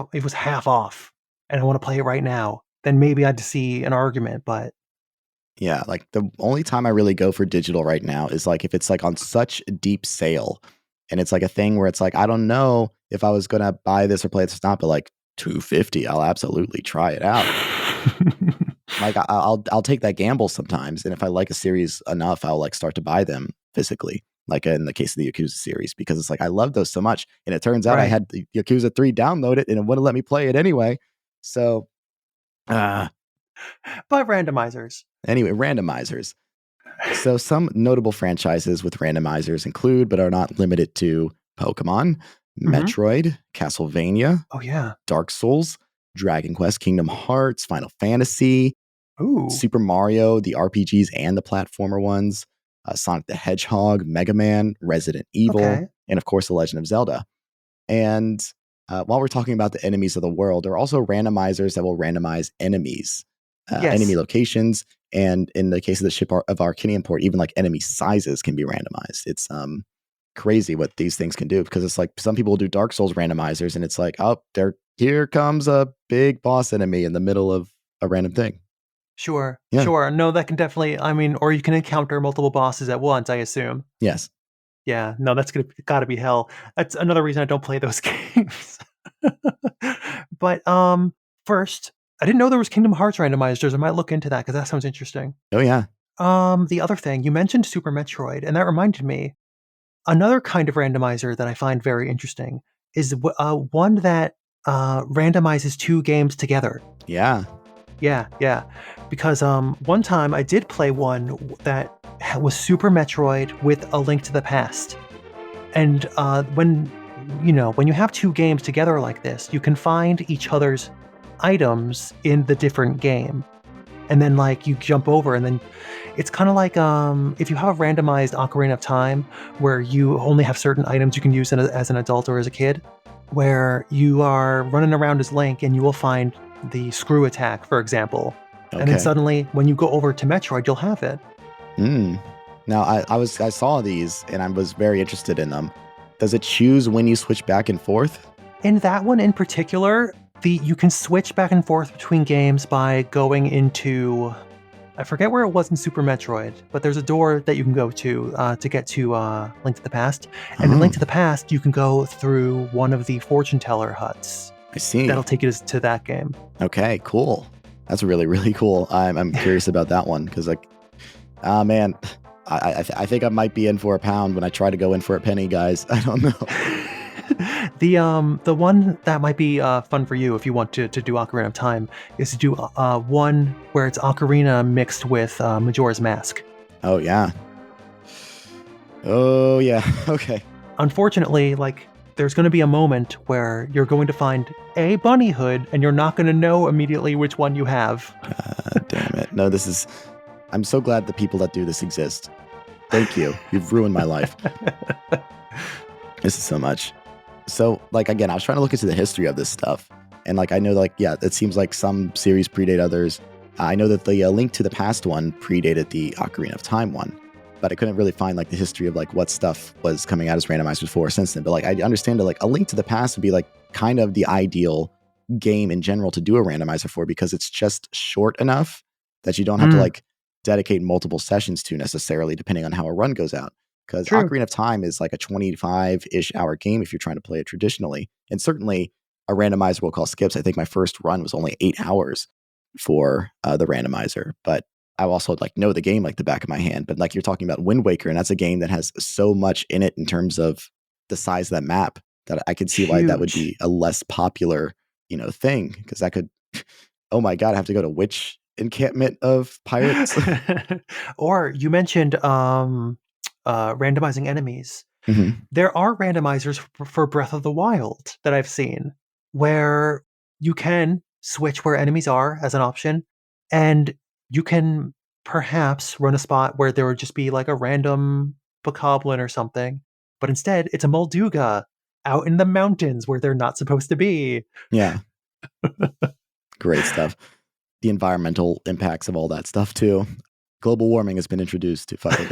off and I want to play it right now, then maybe I'd see an argument, but yeah, like the only time I really go for digital right now is like if it's like on such a deep sale and it's like a thing where it's like, I don't know if I was going to buy this or play this or not, but like $250, I'll absolutely try it out. Like I'll take that gamble sometimes. And if I like a series enough, I'll like start to buy them physically. like in the case of the Yakuza series, because it's like I love those so much. And it turns out I Right. had the Yakuza 3 download it and it wouldn't let me play it anyway. So But randomizers. anyway, randomizers. So some notable franchises with randomizers include, but are not limited to, Pokemon, Metroid, Castlevania, Oh yeah. Dark Souls, Dragon Quest, Kingdom Hearts, Final Fantasy, Ooh. Super Mario, the RPGs and the platformer ones, Sonic the Hedgehog, Mega Man, Resident Evil, Okay. and of course, The Legend of Zelda. And while we're talking about the enemies of the world, there are also randomizers that will randomize enemies, Yes. enemy locations, and in the case of the ship of Arcanian Port, even like enemy sizes can be randomized. It's crazy what these things can do, because it's like some people do Dark Souls randomizers, and it's like, oh, here comes a big boss enemy in the middle of a random thing. Sure. Yeah. Sure. No, that can definitely. I mean, or you can encounter multiple bosses at once, I assume. Yes. Yeah. No, that's gotta be hell. That's another reason I don't play those games. But first, I didn't know there was Kingdom Hearts randomizers. I might look into that because that sounds interesting. Oh yeah. The other thing, you mentioned Super Metroid, and that reminded me, another kind of randomizer that I find very interesting is one that randomizes two games together. Yeah. Yeah. Because one time I did play one that was Super Metroid with A Link to the Past. And when you have two games together like this, you can find each other's items in the different game. And then like you jump over, and then it's kind of like if you have a randomized Ocarina of Time where you only have certain items you can use as an adult or as a kid, where you are running around as Link and you will find the screw attack, for example. Okay. And then suddenly when you go over to Metroid, you'll have it. Now I saw these and I was very interested in them. Does it choose when you switch back and forth? In that one in particular, you can switch back and forth between games by going into, I forget where it was in Super Metroid, but there's a door that you can go to get to Link to the Past. And in Link to the Past, you can go through one of the fortune teller huts. I see. That'll take you to that game. Okay, cool. That's really, really cool. I'm curious about that one because, like, man, I think I might be in for a pound when I try to go in for a penny, guys. I don't know. The one that might be fun for you if you want to do Ocarina of Time is to do one where it's Ocarina mixed with Majora's Mask. Oh yeah. Okay. Unfortunately, like, there's going to be a moment where you're going to find a bunny hood and you're not going to know immediately which one you have. Damn it. No, I'm so glad the people that do this exist. Thank you. You've ruined my life. This is so much. So, like, again, I was trying to look into the history of this stuff. And, like, I know, like, yeah, it seems like some series predate others. I know that the Link to the Past one predated the Ocarina of Time one. But I couldn't really find, like, the history of, like, what stuff was coming out as randomized before or since then. But, like, I understand that, like, A Link to the Past would be, like, kind of the ideal game in general to do a randomizer for, because it's just short enough that you don't have to, like, dedicate multiple sessions to necessarily, depending on how a run goes out. Because Ocarina of Time is like a 25-ish hour game if you're trying to play it traditionally. And certainly a randomizer will call skips. I think my first run was only 8 hours for the randomizer. But I also like know the game like the back of my hand. But like you're talking about Wind Waker, and that's a game that has so much in it in terms of the size of that map that I could see why that would be a less popular, thing. Because that could, oh my God, I have to go to which encampment of pirates? Or you mentioned randomizing enemies. Mm-hmm. There are randomizers for Breath of the Wild that I've seen where you can switch where enemies are as an option, and you can perhaps run a spot where there would just be like a random bokoblin or something, but instead it's a Molduga out in the mountains where they're not supposed to be. Yeah. Great stuff. The environmental impacts of all that stuff too. Global warming has been introduced to fucking.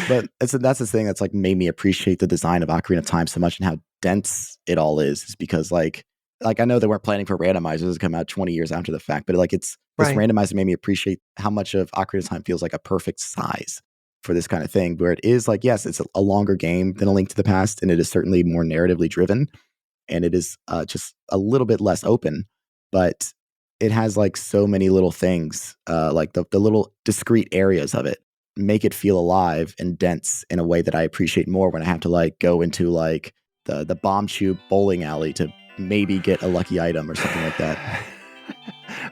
But that's the thing that's like made me appreciate the design of Ocarina of Time so much and how dense it all is because like I know they weren't planning for randomizers to come out 20 years after the fact, but like this randomizer made me appreciate how much of Ocarina of Time feels like a perfect size for this kind of thing, where it is like, yes, it's a longer game than A Link to the Past, and it is certainly more narratively driven, and it is just a little bit less open, but it has like so many little things, like the little discrete areas of it make it feel alive and dense in a way that I appreciate more when I have to like go into like the bomb tube bowling alley to maybe get a lucky item or something like that.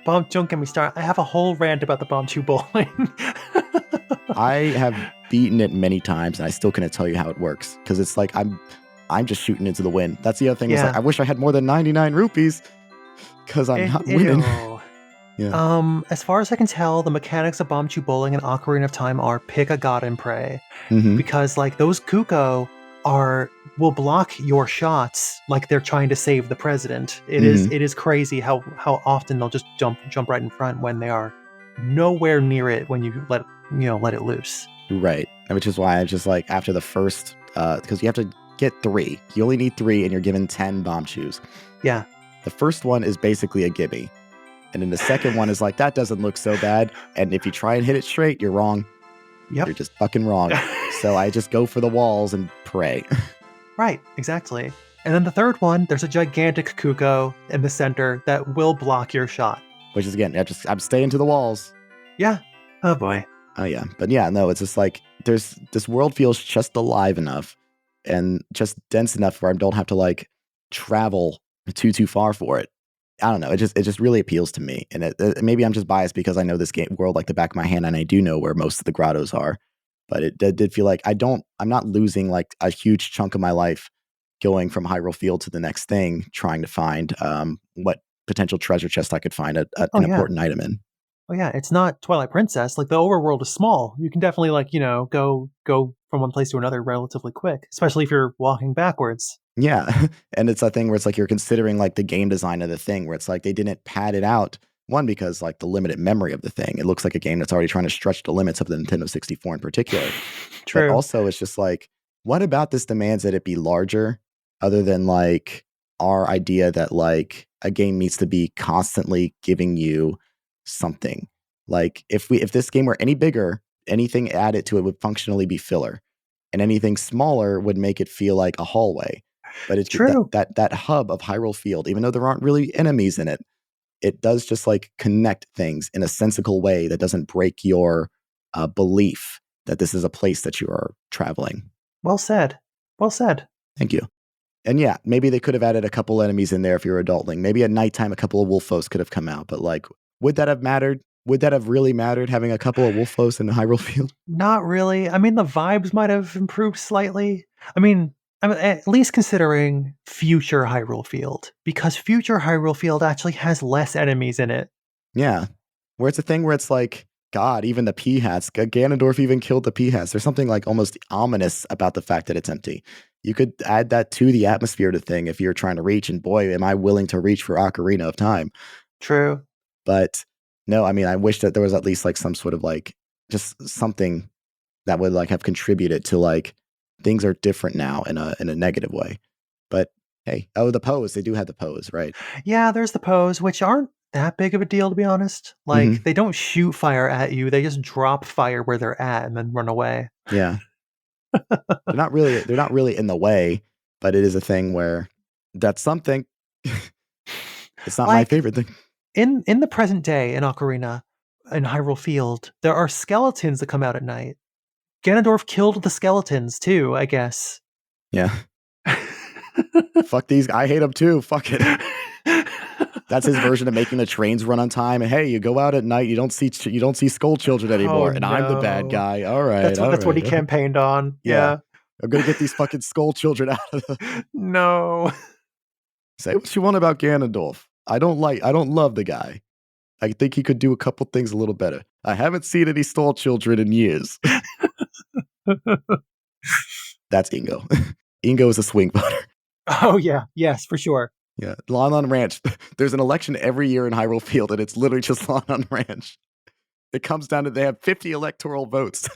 Don't get me started. I have a whole rant about the bomb tube bowling. I have beaten it many times and I still couldn't tell you how it works because it's like I'm just shooting into the wind. That's the other thing. Is like, I wish I had more than 99 rupees because I'm not winning. Yeah. As far as I can tell, the mechanics of bomb tube bowling and Ocarina of Time are pick a god and pray, because like those Kuko will block your shots like they're trying to save the president. It is crazy how often they'll just jump right in front when they are nowhere near it when you let it loose. Right, which is why I just like after the first because you have to get 3. You only need 3, and you're given 10 bomb tubes. Yeah. The first one is basically a gimme. And then the second one is like, that doesn't look so bad. And if you try and hit it straight, you're wrong. Yep. You're just fucking wrong. So I just go for the walls and pray. Right, exactly. And then the third one, there's a gigantic Kuko in the center that will block your shot. Which is, again, I'm staying to the walls. Yeah. Oh, boy. Oh, yeah. But yeah, no, it's just like, this world feels just alive enough and just dense enough where I don't have to like travel too far for it. I don't know. It just really appeals to me, and maybe I'm just biased because I know this game world like the back of my hand, and I do know where most of the grottos are. But it did feel like I'm not losing like a huge chunk of my life going from Hyrule Field to the next thing, trying to find what potential treasure chest I could find an important item in. Oh yeah, it's not Twilight Princess. Like the overworld is small. You can definitely like go from one place to another relatively quick, especially if you're walking backwards. Yeah, and it's a thing where it's like you're considering like the game design of the thing, where it's like they didn't pad it out. One, because like the limited memory of the thing, it looks like a game that's already trying to stretch the limits of the Nintendo 64 in particular. True. But also, it's just like, what about this demands that it be larger, other than like our idea that like a game needs to be constantly giving you something. Like if this game were any bigger, anything added to it would functionally be filler, and anything smaller would make it feel like a hallway. But it's true that hub of Hyrule Field, even though there aren't really enemies in it, it does just like connect things in a sensical way that doesn't break your belief that this is a place that you are traveling. Well said. Well said. Thank you. And yeah, maybe they could have added a couple enemies in there if you're adulting. Maybe at nighttime a couple of Wolfos could have come out. But like, would that have mattered? Would that have really mattered, having a couple of Wolfos in the Hyrule Field? Not really. I mean, the vibes might have improved slightly. I mean, at least considering future Hyrule Field, because future Hyrule Field actually has less enemies in it. Yeah. Where it's a thing where it's like, God, even the P-hats, Ganondorf even killed the P-hats. There's something like almost ominous about the fact that it's empty. You could add that to the atmosphere of the thing if you're trying to reach, and boy, am I willing to reach for Ocarina of Time. True. But no, I mean, I wish that there was at least like some sort of like, just something that would like have contributed to like, things are different now in a negative way. But hey, the pose, they do have the pose, right? Yeah, there's the pose, which aren't that big of a deal, to be honest. Like, they don't shoot fire at you, they just drop fire where they're at and then run away. Yeah. they're not really in the way, but it is a thing where that's something. It's not my favorite thing. In the present day in Ocarina, in Hyrule Field, there are skeletons that come out at night. Ganondorf killed the skeletons too, I guess. Yeah. Fuck these. I hate them too. Fuck it. That's his version of making the trains run on time. And hey, you go out at night, you don't see skull children anymore, and I'm the bad guy. All right, that's what he campaigned on. Yeah. I'm gonna get these fucking skull children out of the. No. Say what you want about Ganondorf. I don't love the guy. I think he could do a couple things a little better. I haven't seen any skull children in years. That's Ingo. Ingo is a swing voter. Oh yeah, yes, for sure. Yeah, Lon Ranch. There's an election every year in Hyrule Field, and it's literally just Lon Ranch. It comes down to they have 50 electoral votes,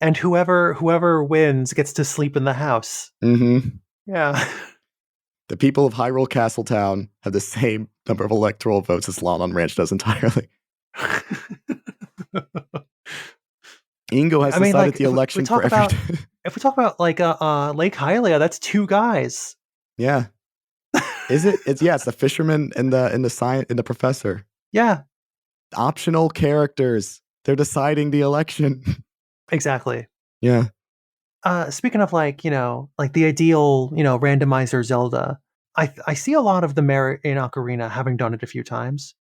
and whoever wins gets to sleep in the house. Mm-hmm. Yeah. The people of Hyrule Castletown have the same number of electoral votes as Lon Ranch does entirely. Ingo has decided the election for every. If we talk about like Lake Hylia, that's 2 guys. Yeah. Is it? It's the fisherman and the professor. Yeah. Optional characters. They're deciding the election. Exactly. Yeah. Speaking of like, like the ideal, randomizer Zelda, I see a lot of the merit in Ocarina, having done it a few times.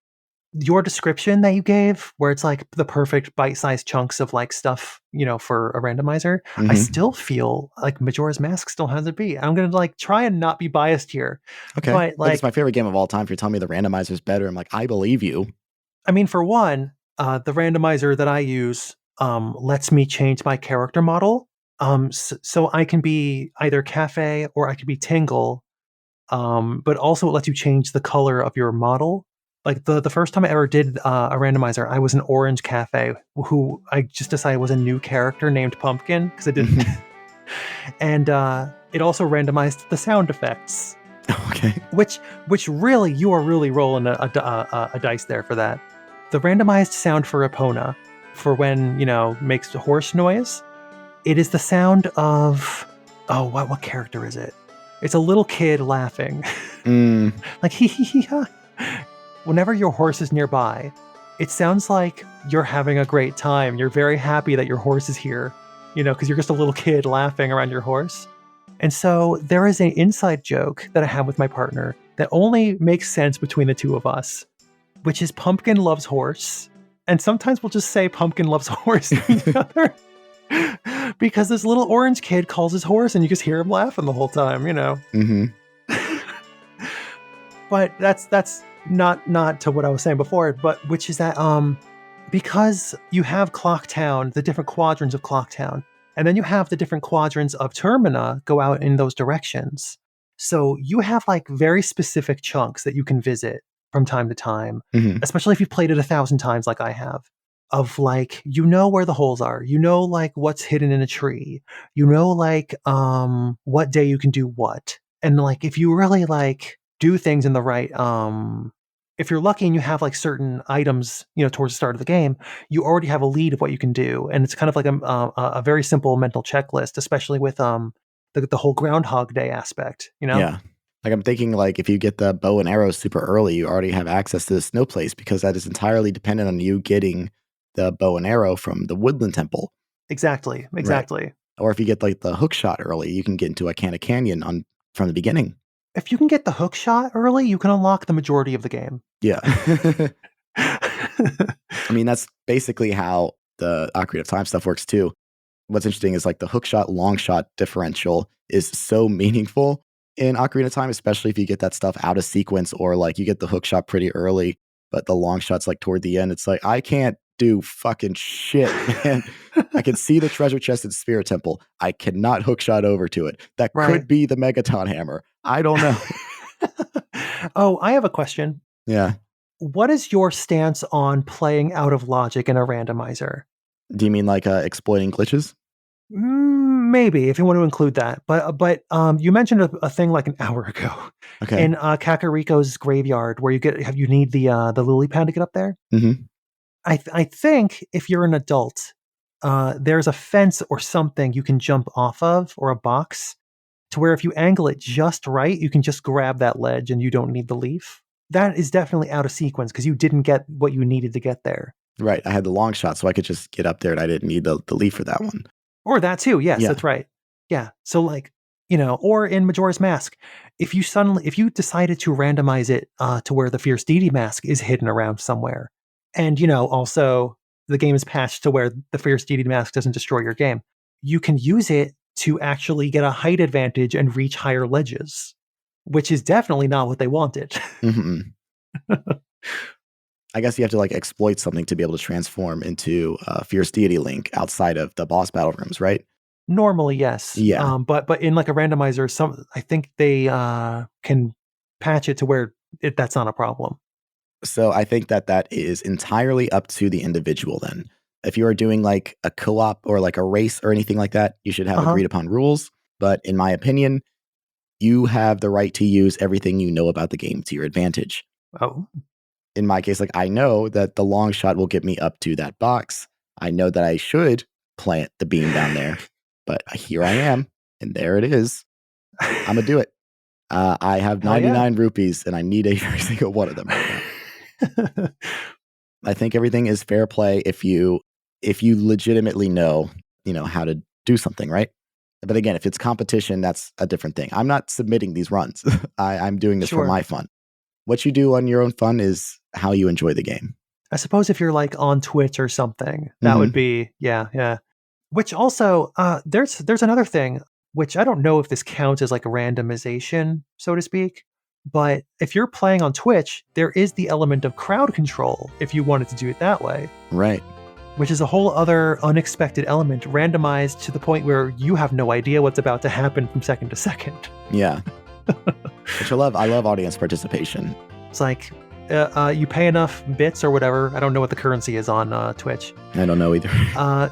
Your description that you gave, where it's like the perfect bite-sized chunks of like stuff, for a randomizer, I Mhm. still feel like Majora's Mask still has a beat. I'm gonna like try and not be biased here, Okay. but Like, it's like, my favorite game of all time. If you're telling me the randomizer's better, I'm like, I believe you. I mean, for one, the randomizer that I use lets me change my character model, so I can be either Cafe or I can be Tingle, but also it lets you change the color of your model. Like the first time I ever did a randomizer, I was an orange Cafe who I just decided was a new character named Pumpkin because I didn't, and it also randomized the sound effects, Okay. which really you are really rolling a dice there for that. The randomized sound for Epona, for when makes the horse noise, it is the sound of, what character is it? It's a little kid laughing. Mm. Like hee hee hee ha. Whenever your horse is nearby, it sounds like you're having a great time. You're very happy that your horse is here, because you're just a little kid laughing around your horse. And so there is an inside joke that I have with my partner that only makes sense between the two of us, which is Pumpkin loves horse. And sometimes we'll just say Pumpkin loves horse to each other. Because this little orange kid calls his horse and you just hear him laughing the whole time, Mm-hmm. But that's not to what I was saying before, but which is that because you have Clocktown, the different quadrants of Clocktown, and then you have the different quadrants of Termina go out in those directions. So you have like very specific chunks that you can visit from time to time, Mm-hmm. especially if you've played it 1,000 times like I have. Of like, where the holes are, like what's hidden in a tree, like what day you can do what. And like if you really like do things in the right if you're lucky and you have like certain items towards the start of the game, you already have a lead of what you can do, and it's kind of like a very simple mental checklist, especially with the whole Groundhog Day aspect. Yeah. Like, I'm thinking, like, if you get the bow and arrow super early, you already have access to the snow place, because that is entirely dependent on you getting the bow and arrow from the woodland temple. Exactly. Or if you get like the hook shot early, you can get into a canyon from the beginning. If you can get the hook shot early, you can unlock the majority of the game. Yeah. I mean, that's basically how the Ocarina of Time stuff works too. What's interesting is like the hook shot, long shot differential is so meaningful in Ocarina of Time, especially if you get that stuff out of sequence, or like you get the hook shot pretty early, but the long shot's like toward the end. It's like, I can't do fucking shit, man. I can see the treasure chest in Spirit Temple. I cannot hook shot over to it. That could be the Megaton hammer. I don't know. Oh, I have a question. Yeah. What is your stance on playing out of logic in a randomizer? Do you mean like exploiting glitches? Maybe, if you want to include that. But you mentioned a thing like an hour ago. Okay. In Kakariko's graveyard, where you need the lily pad to get up there. Mm-hmm. I think if you're an adult, there's a fence or something you can jump off of, or a box, to where if you angle it just right, you can just grab that ledge and you don't need the leaf. That is definitely out of sequence because you didn't get what you needed to get there. Right. I had the long shot, so I could just get up there, and I didn't need the leaf for that one. Or that too. Yes, Yeah. That's right. Yeah. So like, or in Majora's Mask, if you decided to randomize it to where the Fierce Deity mask is hidden around somewhere, and also the game is patched to where the Fierce Deity mask doesn't destroy your game, you can use it to actually get a height advantage and reach higher ledges, which is definitely not what they wanted. Mm-hmm. I guess you have to like exploit something to be able to transform into Fierce Deity Link outside of the boss battle rooms, right? Normally, yes. Yeah. But in like a randomizer, I think they can patch it to where that's not a problem. So I think that is entirely up to the individual then. If you are doing like a co-op or like a race or anything like that, you should have agreed upon rules. But in my opinion, you have the right to use everything you know about the game to your advantage. Oh. In my case, like, I know that the long shot will get me up to that box. I know that I should plant the beam down there, but here I am, and there it is. I'm gonna do it. I have 99 rupees, and I need every single one of them right now. I think everything is fair play if you legitimately know, how to do something, right? But again, if it's competition, that's a different thing. I'm not submitting these runs. I'm doing this for Sure. my fun. What you do on your own fun is how you enjoy the game. I suppose if you're like on Twitch or something, that would be, yeah. Which also, there's another thing, which I don't know if this counts as like a randomization, so to speak. But if you're playing on Twitch, there is the element of crowd control if you wanted to do it that way. Right. Which is a whole other unexpected element, randomized to the point where you have no idea what's about to happen from second to second. Yeah. Which I love audience participation. It's like, you pay enough bits or whatever. I don't know what the currency is on Twitch. I don't know either.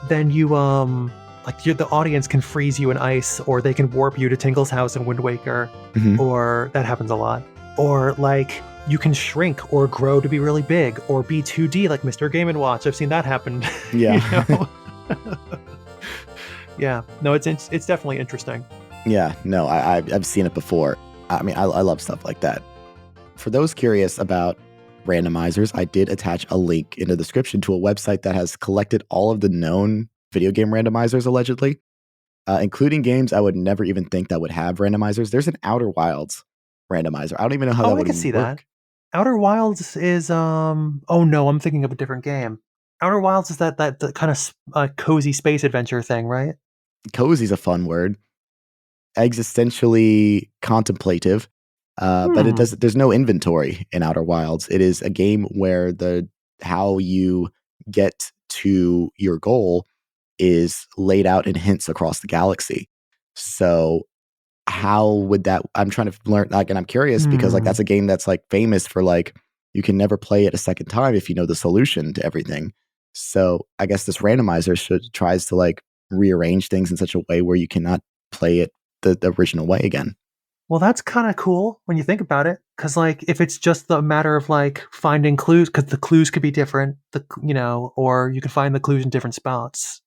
Then you, the audience can freeze you in ice, or they can warp you to Tingle's house in Wind Waker, or that happens a lot. Or like, you can shrink or grow to be really big, or be 2D like Mr. Game & Watch. I've seen that happen. Yeah. Yeah. No, it's definitely interesting. Yeah. No, I've seen it before. I mean, I love stuff like that. For those curious about randomizers, I did attach a link in the description to a website that has collected all of the known video game randomizers, allegedly, including games I would never even think that would have randomizers. There's an Outer Wilds randomizer. I don't even know how that would I can see work. that. Outer Wilds is oh no, I'm thinking of a different game. Outer Wilds is that the kind of cozy space adventure thing, right? Cozy's a fun word. Existentially contemplative. But there's no inventory in Outer Wilds. It is a game where how you get to your goal is laid out in hints across the galaxy. So how would that, I'm trying to learn, like, and I'm curious because like that's a game that's like famous for like, you can never play it a second time if you know the solution to everything. So I guess this randomizer tries to like rearrange things in such a way where you cannot play it the original way again. Well, that's kind of cool when you think about it, because like if it's just the matter of like finding clues, because the clues could be different, or you could find the clues in different spots.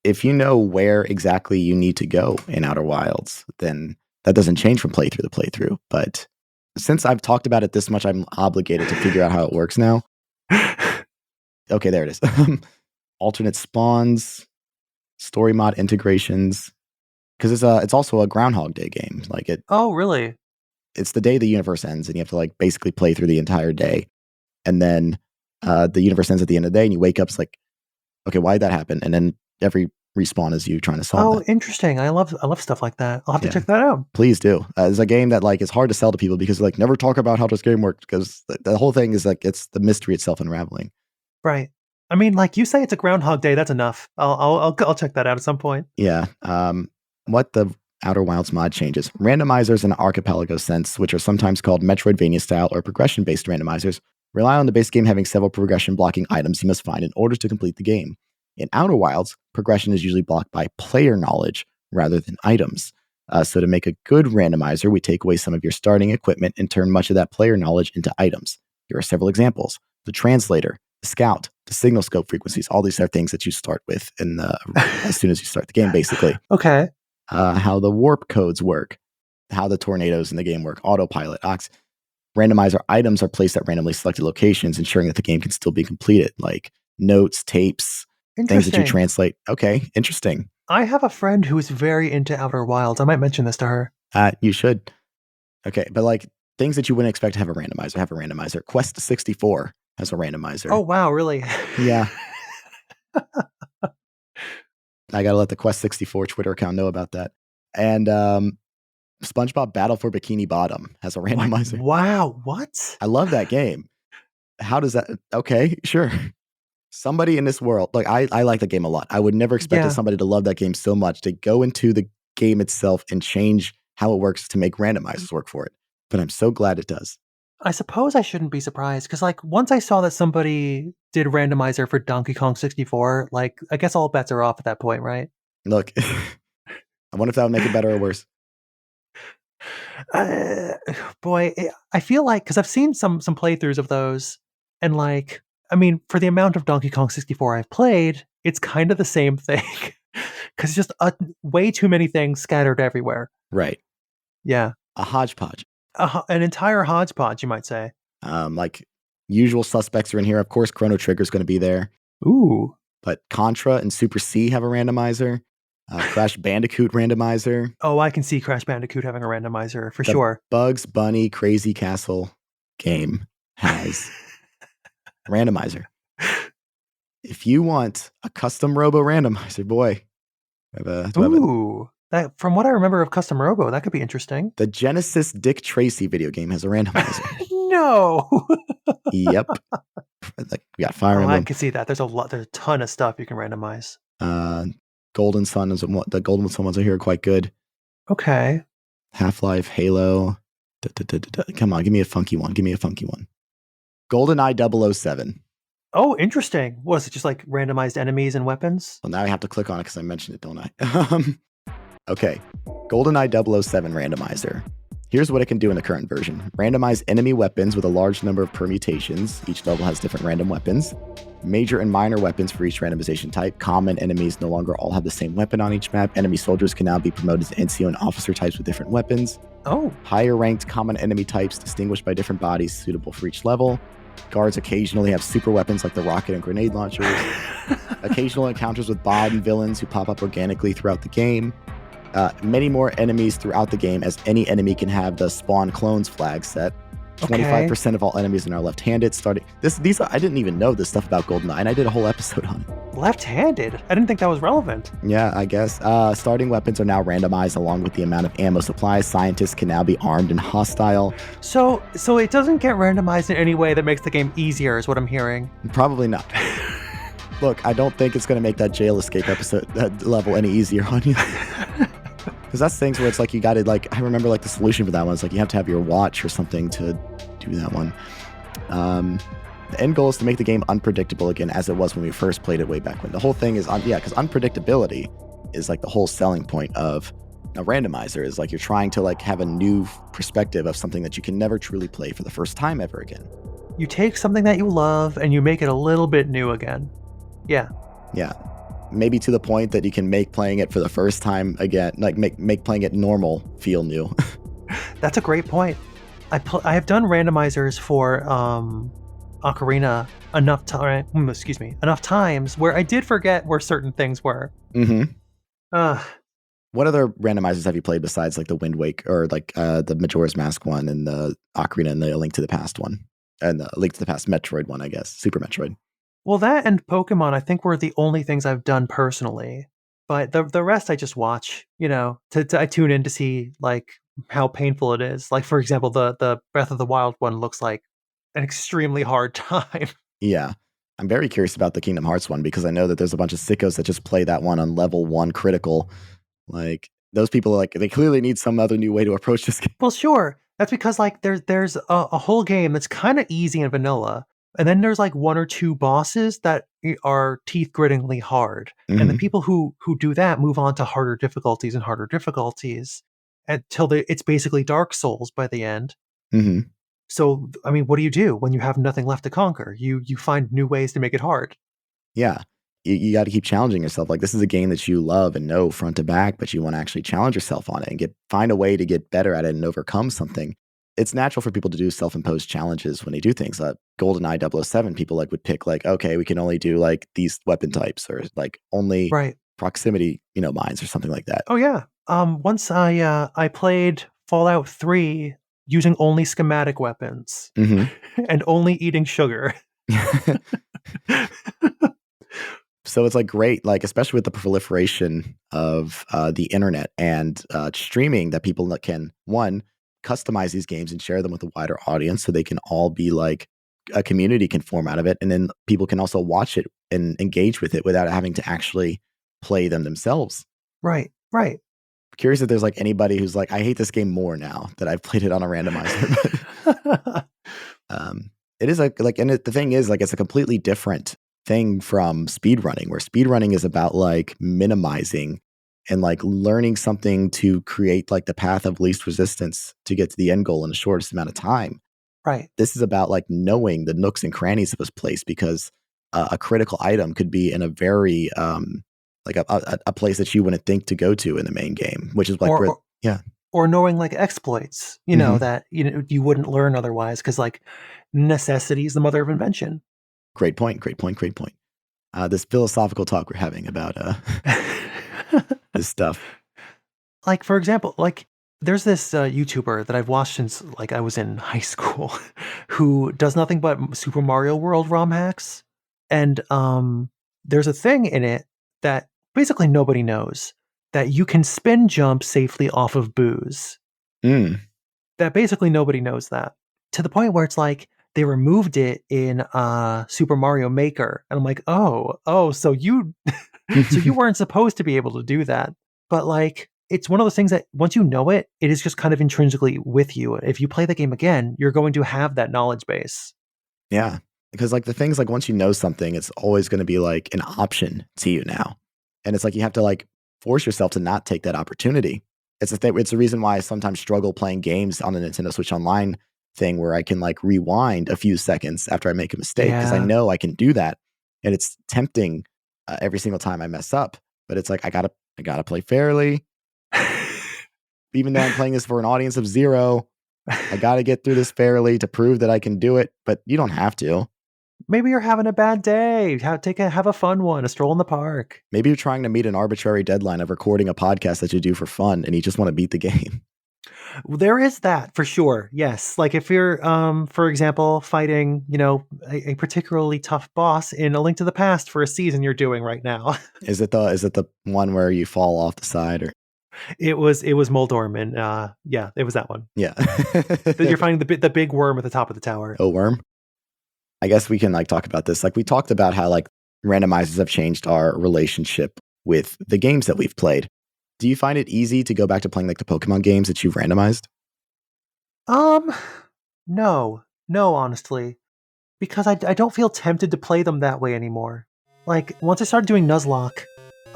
If you know where exactly you need to go in Outer Wilds, then that doesn't change from playthrough to playthrough. But since I've talked about it this much, I'm obligated to figure out how it works now. Okay, there it is. Alternate spawns, story mod integrations. Because it's also a Groundhog Day game. Like it. Oh, really? It's the day the universe ends, and you have to like basically play through the entire day, and then the universe ends at the end of the day, and you wake up. It's like, okay, why did that happen? And then every respawn is you trying to solve it. Interesting. I love stuff like that. I'll have to check that out. Please do. It's a game that like is hard to sell to people because like never talk about how this game works, because the whole thing is like it's the mystery itself unraveling. Right. I mean, like you say, it's a Groundhog Day. That's enough. I'll check that out at some point. Yeah. What the Outer Wilds mod changes. Randomizers in an archipelago sense, which are sometimes called Metroidvania style or progression-based randomizers, rely on the base game having several progression blocking items you must find in order to complete the game. In Outer Wilds, progression is usually blocked by player knowledge rather than items. So to make a good randomizer, we take away some of your starting equipment and turn much of that player knowledge into items. Here are several examples. The translator, the scout, the signal scope frequencies, all these are things that you start with as soon as you start the game, basically. Okay. How the warp codes work, how the tornadoes in the game work, autopilot, randomizer items are placed at randomly selected locations, ensuring that the game can still be completed, like notes, tapes, things that you translate. Okay, interesting. I have a friend who is very into Outer Wilds. I might mention this to her. You should. Okay, but like things that you wouldn't expect to have a randomizer. Quest 64 has a randomizer. Oh, wow, really? Yeah. I gotta let the Quest 64 Twitter account know about that. And SpongeBob Battle for Bikini Bottom has a randomizer. Wow, what? I love that game. How does that? Okay, sure. Somebody in this world, like I like the game a lot. I would never expect somebody to love that game so much to go into the game itself and change how it works to make randomizers work for it. But I'm so glad it does. I suppose I shouldn't be surprised, because like once I saw that somebody did randomizer for Donkey Kong 64, like I guess all bets are off at that point, right? Look, I wonder if that would make it better or worse. Boy, I feel like, because I've seen some playthroughs of those, and like, I mean, for the amount of Donkey Kong 64 I've played, it's kind of the same thing, because just way too many things scattered everywhere. Right. Yeah. A hodgepodge. An entire hodgepodge, you might say. Like usual suspects are in here. Of course, Chrono Trigger's going to be there. Ooh. But Contra and Super C have a randomizer. Crash Bandicoot Randomizer. Oh, I can see Crash Bandicoot having a randomizer for The sure. Bugs Bunny Crazy Castle game has randomizer. If you want a custom robo randomizer, boy. Ooh, that from what I remember of Custom Robo, that could be interesting. The Genesis Dick Tracy video game has a randomizer. No. Yep. Like we got Fire I Emblem. can see that. There's a ton of stuff you can randomize. Golden Sun is the Golden Sun ones I hear are quite good. Okay. Half-Life, Halo. Come on, give me a funky one. GoldenEye 007. Oh, interesting. What is it? Just like randomized enemies and weapons? Well, now I have to click on it because I mentioned it, don't I? Okay. GoldenEye 007 randomizer. Here's what it can do in the current version. Randomize enemy weapons with a large number of permutations. Each level has different random weapons. Major and minor weapons for each randomization type. Common enemies no longer all have the same weapon on each map. Enemy soldiers can now be promoted to NCO and officer types with different weapons. Oh. Higher ranked common enemy types distinguished by different bodies suitable for each level. Guards occasionally have super weapons like the rocket and grenade launchers. Occasional encounters with bot and villains who pop up organically throughout the game. Many more enemies throughout the game, as any enemy can have the spawn clones flag set. 25% of all enemies are now left-handed. These I didn't even know this stuff about GoldenEye, and I did a whole episode on it. Left-handed? I didn't think that was relevant. Yeah, I guess. Starting weapons are now randomized along with the amount of ammo supplies. Scientists can now be armed and hostile. So it doesn't get randomized in any way that makes the game easier, is what I'm hearing. Probably not. Look, I don't think it's going to make that jail escape level any easier on you. Because that's things where it's like you got to, like, I remember like the solution for that one is like you have to have your watch or something to do that one. The end goal is to make the game unpredictable again, as it was when we first played it way back when. The whole thing is, because unpredictability is like the whole selling point of a randomizer. Is like you're trying to like have a new perspective of something that you can never truly play for the first time ever again. You take something that you love and you make it a little bit new again. Yeah. Yeah. Maybe to the point that you can make playing it for the first time again, like make playing it normal feel new. That's a great point. I have done randomizers for Ocarina enough times where I did forget where certain things were. Mm-hmm. What other randomizers have you played besides like the Wind Waker or like the Majora's Mask one and the Ocarina and the Link to the Past one and the Link to the Past Metroid one, I guess, Super Metroid? Well, that and Pokemon, I think, were the only things I've done personally. But the rest I just watch, I tune in to see like how painful it is. Like, for example, the Breath of the Wild one looks like an extremely hard time. Yeah. I'm very curious about the Kingdom Hearts one because I know that there's a bunch of sickos that just play that one on level 1 critical. Like, those people, like, they clearly need some other new way to approach this game. Well, sure. That's because like there's a whole game that's kind of easy and vanilla. And then there's like 1 or 2 bosses that are teeth-grittingly hard. Mm-hmm. And the people who do that move on to harder difficulties until it's basically Dark Souls by the end. Mm-hmm. So, I mean, what do you do when you have nothing left to conquer? You find new ways to make it hard. Yeah. You got to keep challenging yourself. Like, this is a game that you love and know front to back, but you want to actually challenge yourself on it and find a way to get better at it and overcome something. It's natural for people to do self-imposed challenges when they do things. GoldenEye 007, people like would pick like, okay, we can only do like these weapon types or like only proximity, mines or something like that. Oh yeah. Once I played Fallout 3 using only schematic weapons and only eating sugar. So it's like great, like especially with the proliferation of the internet and streaming, that people can customize these games and share them with a wider audience so they can all be like a community can form out of it. And then people can also watch it and engage with it without having to actually play them themselves. Right. Curious if there's like anybody who's like, I hate this game more now that I've played it on a randomizer. It is and the thing is like, it's a completely different thing from speedrunning, where speedrunning is about like minimizing and like learning something to create like the path of least resistance to get to the end goal in the shortest amount of time. Right. This is about like knowing the nooks and crannies of this place, because a critical item could be in a very like a place that you wouldn't think to go to in the main game, which is like or knowing like exploits, that you wouldn't learn otherwise, because like necessity is the mother of invention. Great point. This philosophical talk we're having about this stuff. Like, for example, like there's this YouTuber that I've watched since like I was in high school who does nothing but Super Mario World ROM hacks. And there's a thing in it that basically nobody knows, that you can spin jump safely off of booze. Mm. That basically nobody knows that. To the point where it's like they removed it in Super Mario Maker. And I'm like, oh, so you so you weren't supposed to be able to do that. But like it's one of those things that once you know it, it is just kind of intrinsically with you. If you play the game again, you're going to have that knowledge base. Yeah. Because like the things like once you know something, it's always going to be like an option to you now. And it's like you have to like force yourself to not take that opportunity. It's the reason why I sometimes struggle playing games on the Nintendo Switch Online thing where I can like rewind a few seconds after I make a mistake because I know I can do that. And it's tempting every single time I mess up. But it's like I gotta play fairly. Even though I'm playing this for an audience of 0, I got to get through this fairly to prove that I can do it, but you don't have to. Maybe you're having a bad day. Have a fun one, a stroll in the park. Maybe you're trying to meet an arbitrary deadline of recording a podcast that you do for fun and you just want to beat the game. There is that for sure. Yes. Like if you're, for example, fighting, a particularly tough boss in A Link to the Past for a season you're doing right now. Is it the one where you fall off the side or? It was Moldorm, and yeah, it was that one. Yeah. You're finding the big worm at the top of the tower. Oh, worm. I guess we can like talk about this. Like we talked about how like randomizers have changed our relationship with the games that we've played. Do you find it easy to go back to playing like the Pokemon games that you've randomized? No, honestly, because I don't feel tempted to play them that way anymore. Like once I started doing Nuzlocke,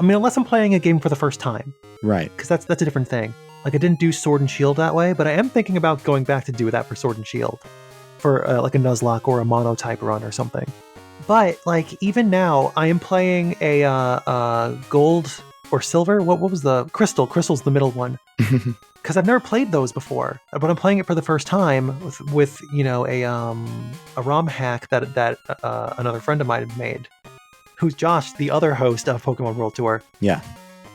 I mean, unless I'm playing a game for the first time. Right. Because that's a different thing. Like I didn't do Sword and Shield that way, but I am thinking about going back to do that for Sword and Shield, for like a Nuzlocke or a mono-type run or something. But like even now, I am playing a gold or silver. What was the crystal? Crystal's the middle one. Because I've never played those before, but I'm playing it for the first time with a ROM hack that another friend of mine had made, who's Josh, the other host of Pokemon World Tour. Yeah.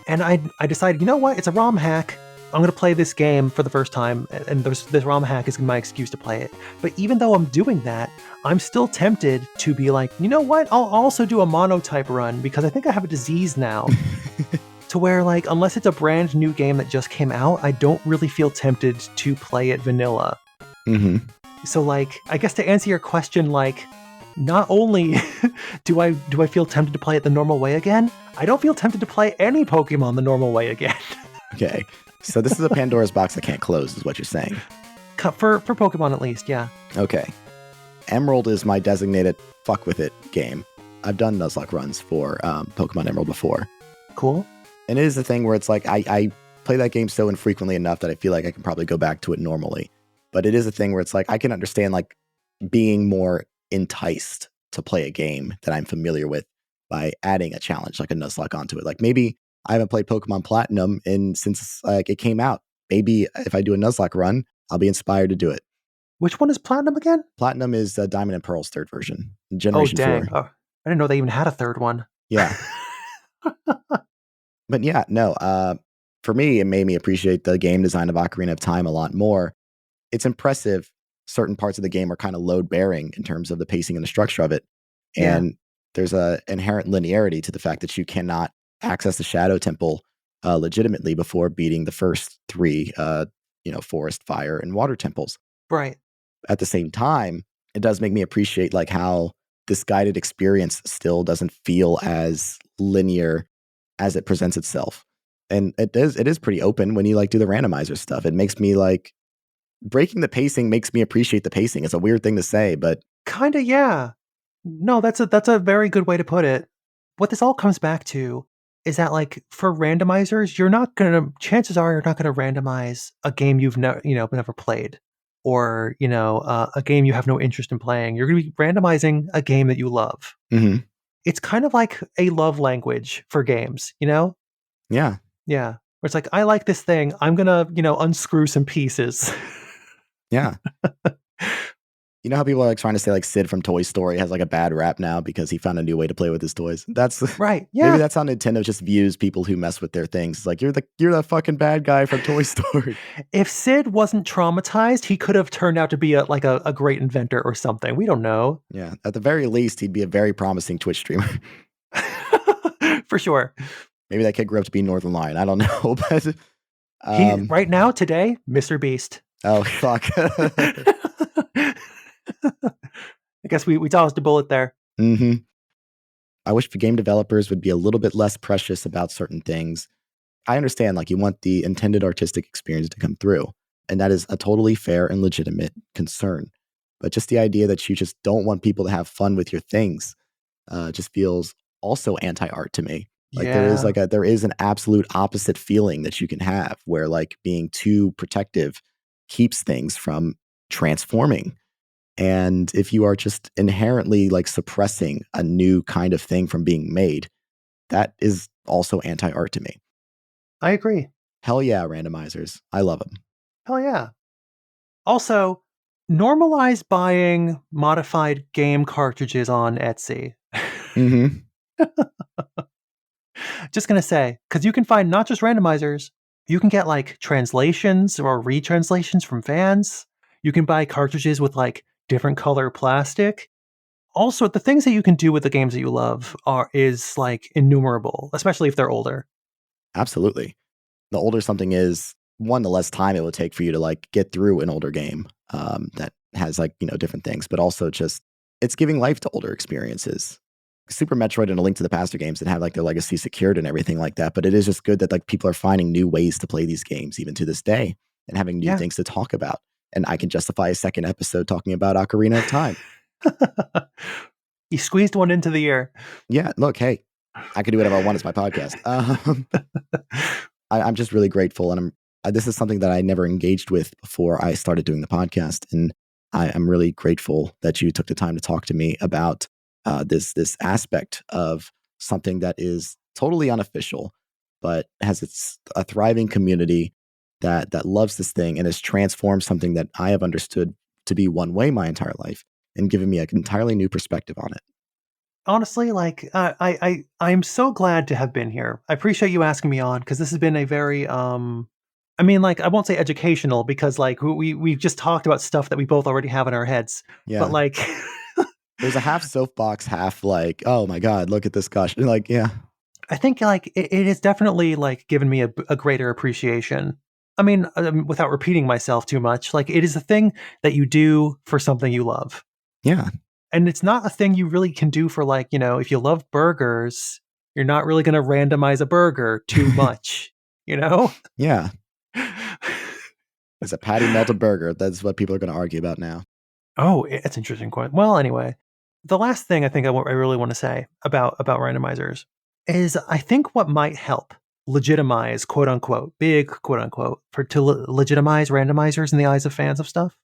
And I decided, you know what? It's a ROM hack. I'm going to play this game for the first time, and this ROM hack is my excuse to play it. But even though I'm doing that, I'm still tempted to be like, you know what? I'll also do a mono-type run, because I think I have a disease now. To where, like, unless it's a brand new game that just came out, I don't really feel tempted to play it vanilla. Mm-hmm. So, like, I guess to answer your question, like, not only do I feel tempted to play it the normal way again, I don't feel tempted to play any Pokemon the normal way again. Okay. So this is a Pandora's box that can't close, is what you're saying. For Pokemon, at least, yeah. Okay. Emerald is my designated fuck with it game. I've done Nuzlocke runs for Pokemon Emerald before. Cool. And it is the thing where it's like, I play that game so infrequently enough that I feel like I can probably go back to it normally. But it is a thing where it's like, I can understand like being more enticed to play a game that I'm familiar with by adding a challenge like a Nuzlocke onto it. Like maybe I haven't played Pokemon Platinum since like it came out. Maybe if I do a Nuzlocke run, I'll be inspired to do it. Which one is Platinum again? Platinum is Diamond and Pearl's third version. Generation 4. Oh, I didn't know they even had a third one. Yeah. But yeah, no, for me, it made me appreciate the game design of Ocarina of Time a lot more. It's impressive. Certain parts of the game are kind of load bearing in terms of the pacing and the structure of it. And there's a inherent linearity to the fact that you cannot access the Shadow Temple legitimately before beating the first 3, forest, fire, and water temples. Right. At the same time, it does make me appreciate like how this guided experience still doesn't feel as linear as it presents itself. And it is pretty open when you like do the randomizer stuff. It makes me like breaking the pacing makes me appreciate the pacing. It's a weird thing to say, but kind of, yeah. No, that's a very good way to put it. What this all comes back to is that like for randomizers, chances are you're not gonna randomize a game you've never played, or a game you have no interest in playing. You're gonna be randomizing a game that you love. Mm-hmm. It's kind of like a love language for games, Yeah. Yeah. Where it's like, I like this thing. I'm gonna, unscrew some pieces. Yeah. You know how people are like trying to say like Sid from Toy Story has like a bad rap now because he found a new way to play with his toys. That's Right. Yeah. maybe that's how Nintendo just views people who mess with their things. It's like you're the fucking bad guy from Toy Story. If Sid wasn't traumatized, he could have turned out to be a great inventor or something. We don't know. Yeah, at the very least, he'd be a very promising Twitch streamer. For sure. Maybe that kid grew up to be Northern Lion. I don't know, but He right now, today, Mr. Beast. oh fuck. I guess we dodged a bullet there. Mm-hmm. I wish the game developers would be a little bit less precious about certain things. I understand, like, you want the intended artistic experience to come through, and that is a totally fair and legitimate concern. But just the idea that you just don't want people to have fun with your things just feels also anti-art to me. Like there is an absolute opposite feeling that you can have where like being too protective keeps things from transforming. And if you are just inherently like suppressing a new kind of thing from being made, that is also anti-art to me. I agree. Hell yeah, randomizers. I love them. Hell yeah. Also, normalize buying modified game cartridges on Etsy. Mm-hmm. Just gonna say, because you can find not just randomizers, you can get like translations or retranslations from fans. You can buy cartridges with like different color plastic. Also, the things that you can do with the games that you love is like innumerable, especially if they're older. Absolutely. The older something is, one, the less time it will take for you to like get through an older game that has like, different things, but also just it's giving life to older experiences. Super Metroid and A Link to the Past are games that have like their legacy secured and everything like that. But it is just good that like people are finding new ways to play these games even to this day and having new things to talk about. And I can justify a second episode talking about Ocarina of Time. You squeezed one into the ear. Yeah, look, hey, I can do whatever I want. It's my podcast. I'm just really grateful, and this is something that I never engaged with before I started doing the podcast, and I'm really grateful that you took the time to talk to me about this aspect of something that is totally unofficial, but has a thriving community that loves this thing and has transformed something that I have understood to be one way my entire life and given me an entirely new perspective on it. Honestly, like I'm so glad to have been here. I appreciate you asking me on because this has been a very I mean, like I won't say educational because like we've just talked about stuff that we both already have in our heads. Yeah. But like there's a half soapbox, half like, oh my God, look at this gush. Like, yeah. I think like it has definitely like given me a greater appreciation. I mean, without repeating myself too much, like it is a thing that you do for something you love. Yeah. And it's not a thing you really can do for like, if you love burgers, you're not really going to randomize a burger too much, Yeah. It's a patty melted burger. That's what people are going to argue about now. Oh, it's an interesting point. Well, anyway, the last thing I think I really want to say about randomizers is I think what might help legitimize, quote unquote, big quote unquote, to legitimize randomizers in the eyes of fans of stuff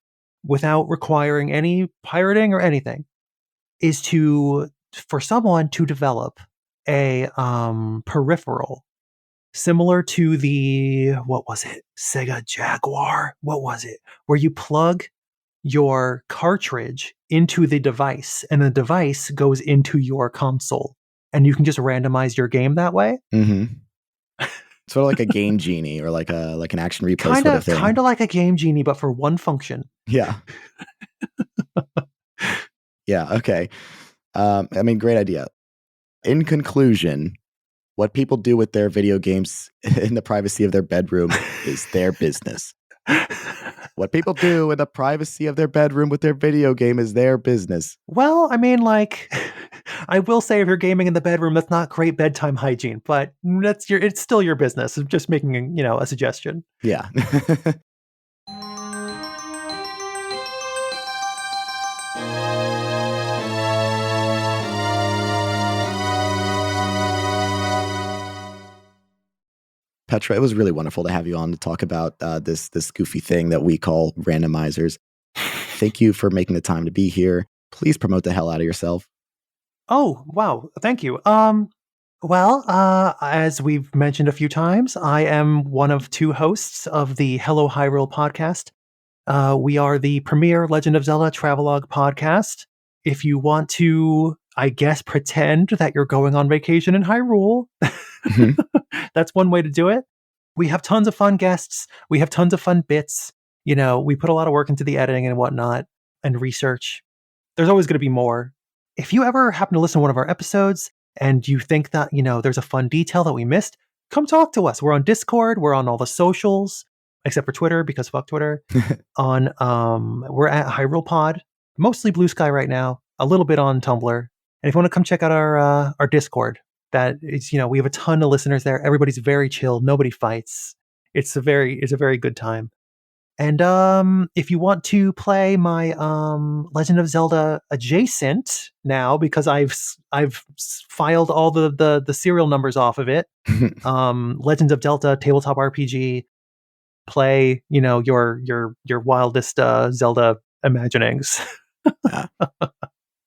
without requiring any pirating or anything is for someone to develop a peripheral similar to the, what was it? Sega Jaguar? What was it? Where you plug your cartridge into the device and the device goes into your console and you can just randomize your game that way. Mm-hmm. Sort of like a Game Genie or like an action replay sort of thing. Kind of like a Game Genie, but for one function. Yeah. Yeah. Okay. I mean, great idea. In conclusion, what people do with their video games in the privacy of their bedroom is their business. What people do in the privacy of their bedroom with their video game is their business. Well, I mean, like, I will say if you're gaming in the bedroom, that's not great bedtime hygiene, but it's still your business. I'm just making, a suggestion. Yeah. Petra, it was really wonderful to have you on to talk about this goofy thing that we call randomizers. Thank you for making the time to be here. Please promote the hell out of yourself. Oh, wow. Thank you. Well, as we've mentioned a few times, I am one of two hosts of the Hello Hyrule podcast. We are the premier Legend of Zelda travelogue podcast. If you want to, I guess, pretend that you're going on vacation in Hyrule, that's one way to do it. We have tons of fun guests. We have tons of fun bits. You know, we put a lot of work into the editing and whatnot and research. There's always going to be more. If you ever happen to listen to one of our episodes and you think that, you know, there's a fun detail that we missed, come talk to us. We're on Discord. We're on all the socials, except for Twitter, because fuck Twitter. We're at Hyrule Pod, mostly Blue Sky right now, a little bit on Tumblr. And if you want to come check out our Discord, that is, you know, we have a ton of listeners there. Everybody's very chill. Nobody fights. It's a very good time. And if you want to play my Legend of Zelda adjacent now, because I've filed all the serial numbers off of it, Legends of Delta tabletop RPG, play, you know, your wildest Zelda imaginings.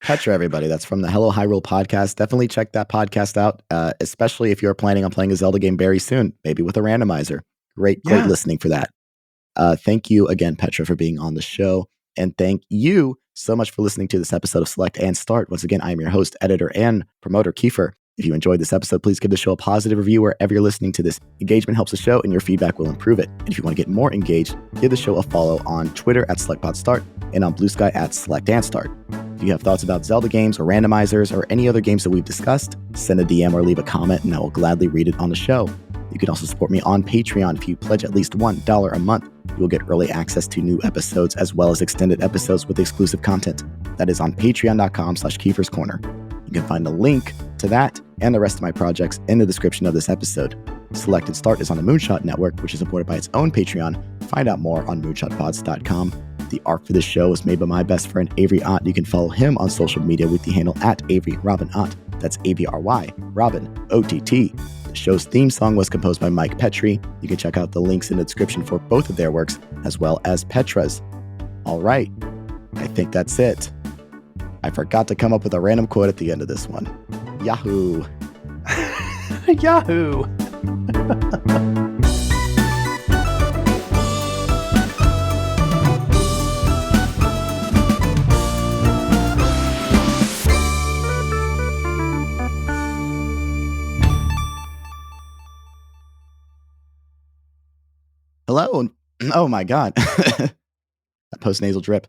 Petra, everybody. That's from the Hello Hyrule podcast. Definitely check that podcast out, especially if you're planning on playing a Zelda game very soon, maybe with a randomizer. Great listening for that. Thank you again, Petra, for being on the show. And thank you so much for listening to this episode of Select and Start. Once again, I'm your host, editor, and promoter, Kiefer. If you enjoyed this episode, please give the show a positive review wherever you're listening to this. Engagement helps the show, and your feedback will improve it. And if you want to get more engaged, give the show a follow on Twitter at SelectPodStart and on Blue Sky at Select and Start. If you have thoughts about Zelda games or randomizers or any other games that we've discussed, send a DM or leave a comment, and I will gladly read it on the show. You can also support me on Patreon. If you pledge at least $1 a month, you will get early access to new episodes as well as extended episodes with exclusive content. That is on patreon.com/Kiefer's Corner. You can find a link to that and the rest of my projects in the description of this episode. Select and Start is on the Moonshot Network, which is supported by its own Patreon. Find out more on moonshotpods.com. The art for this show was made by my best friend Avery Ott. You can follow him on social media with the handle at Avery Robin Ott. That's AVRY Robin OTT. The show's theme song was composed by Mike Petrie. You can check out the links in the description for both of their works, as well as Petra's. All right, I think that's it. I forgot to come up with a random quote at the end of this one. Yahoo! Yahoo! Hello. Oh my God. That post-nasal drip.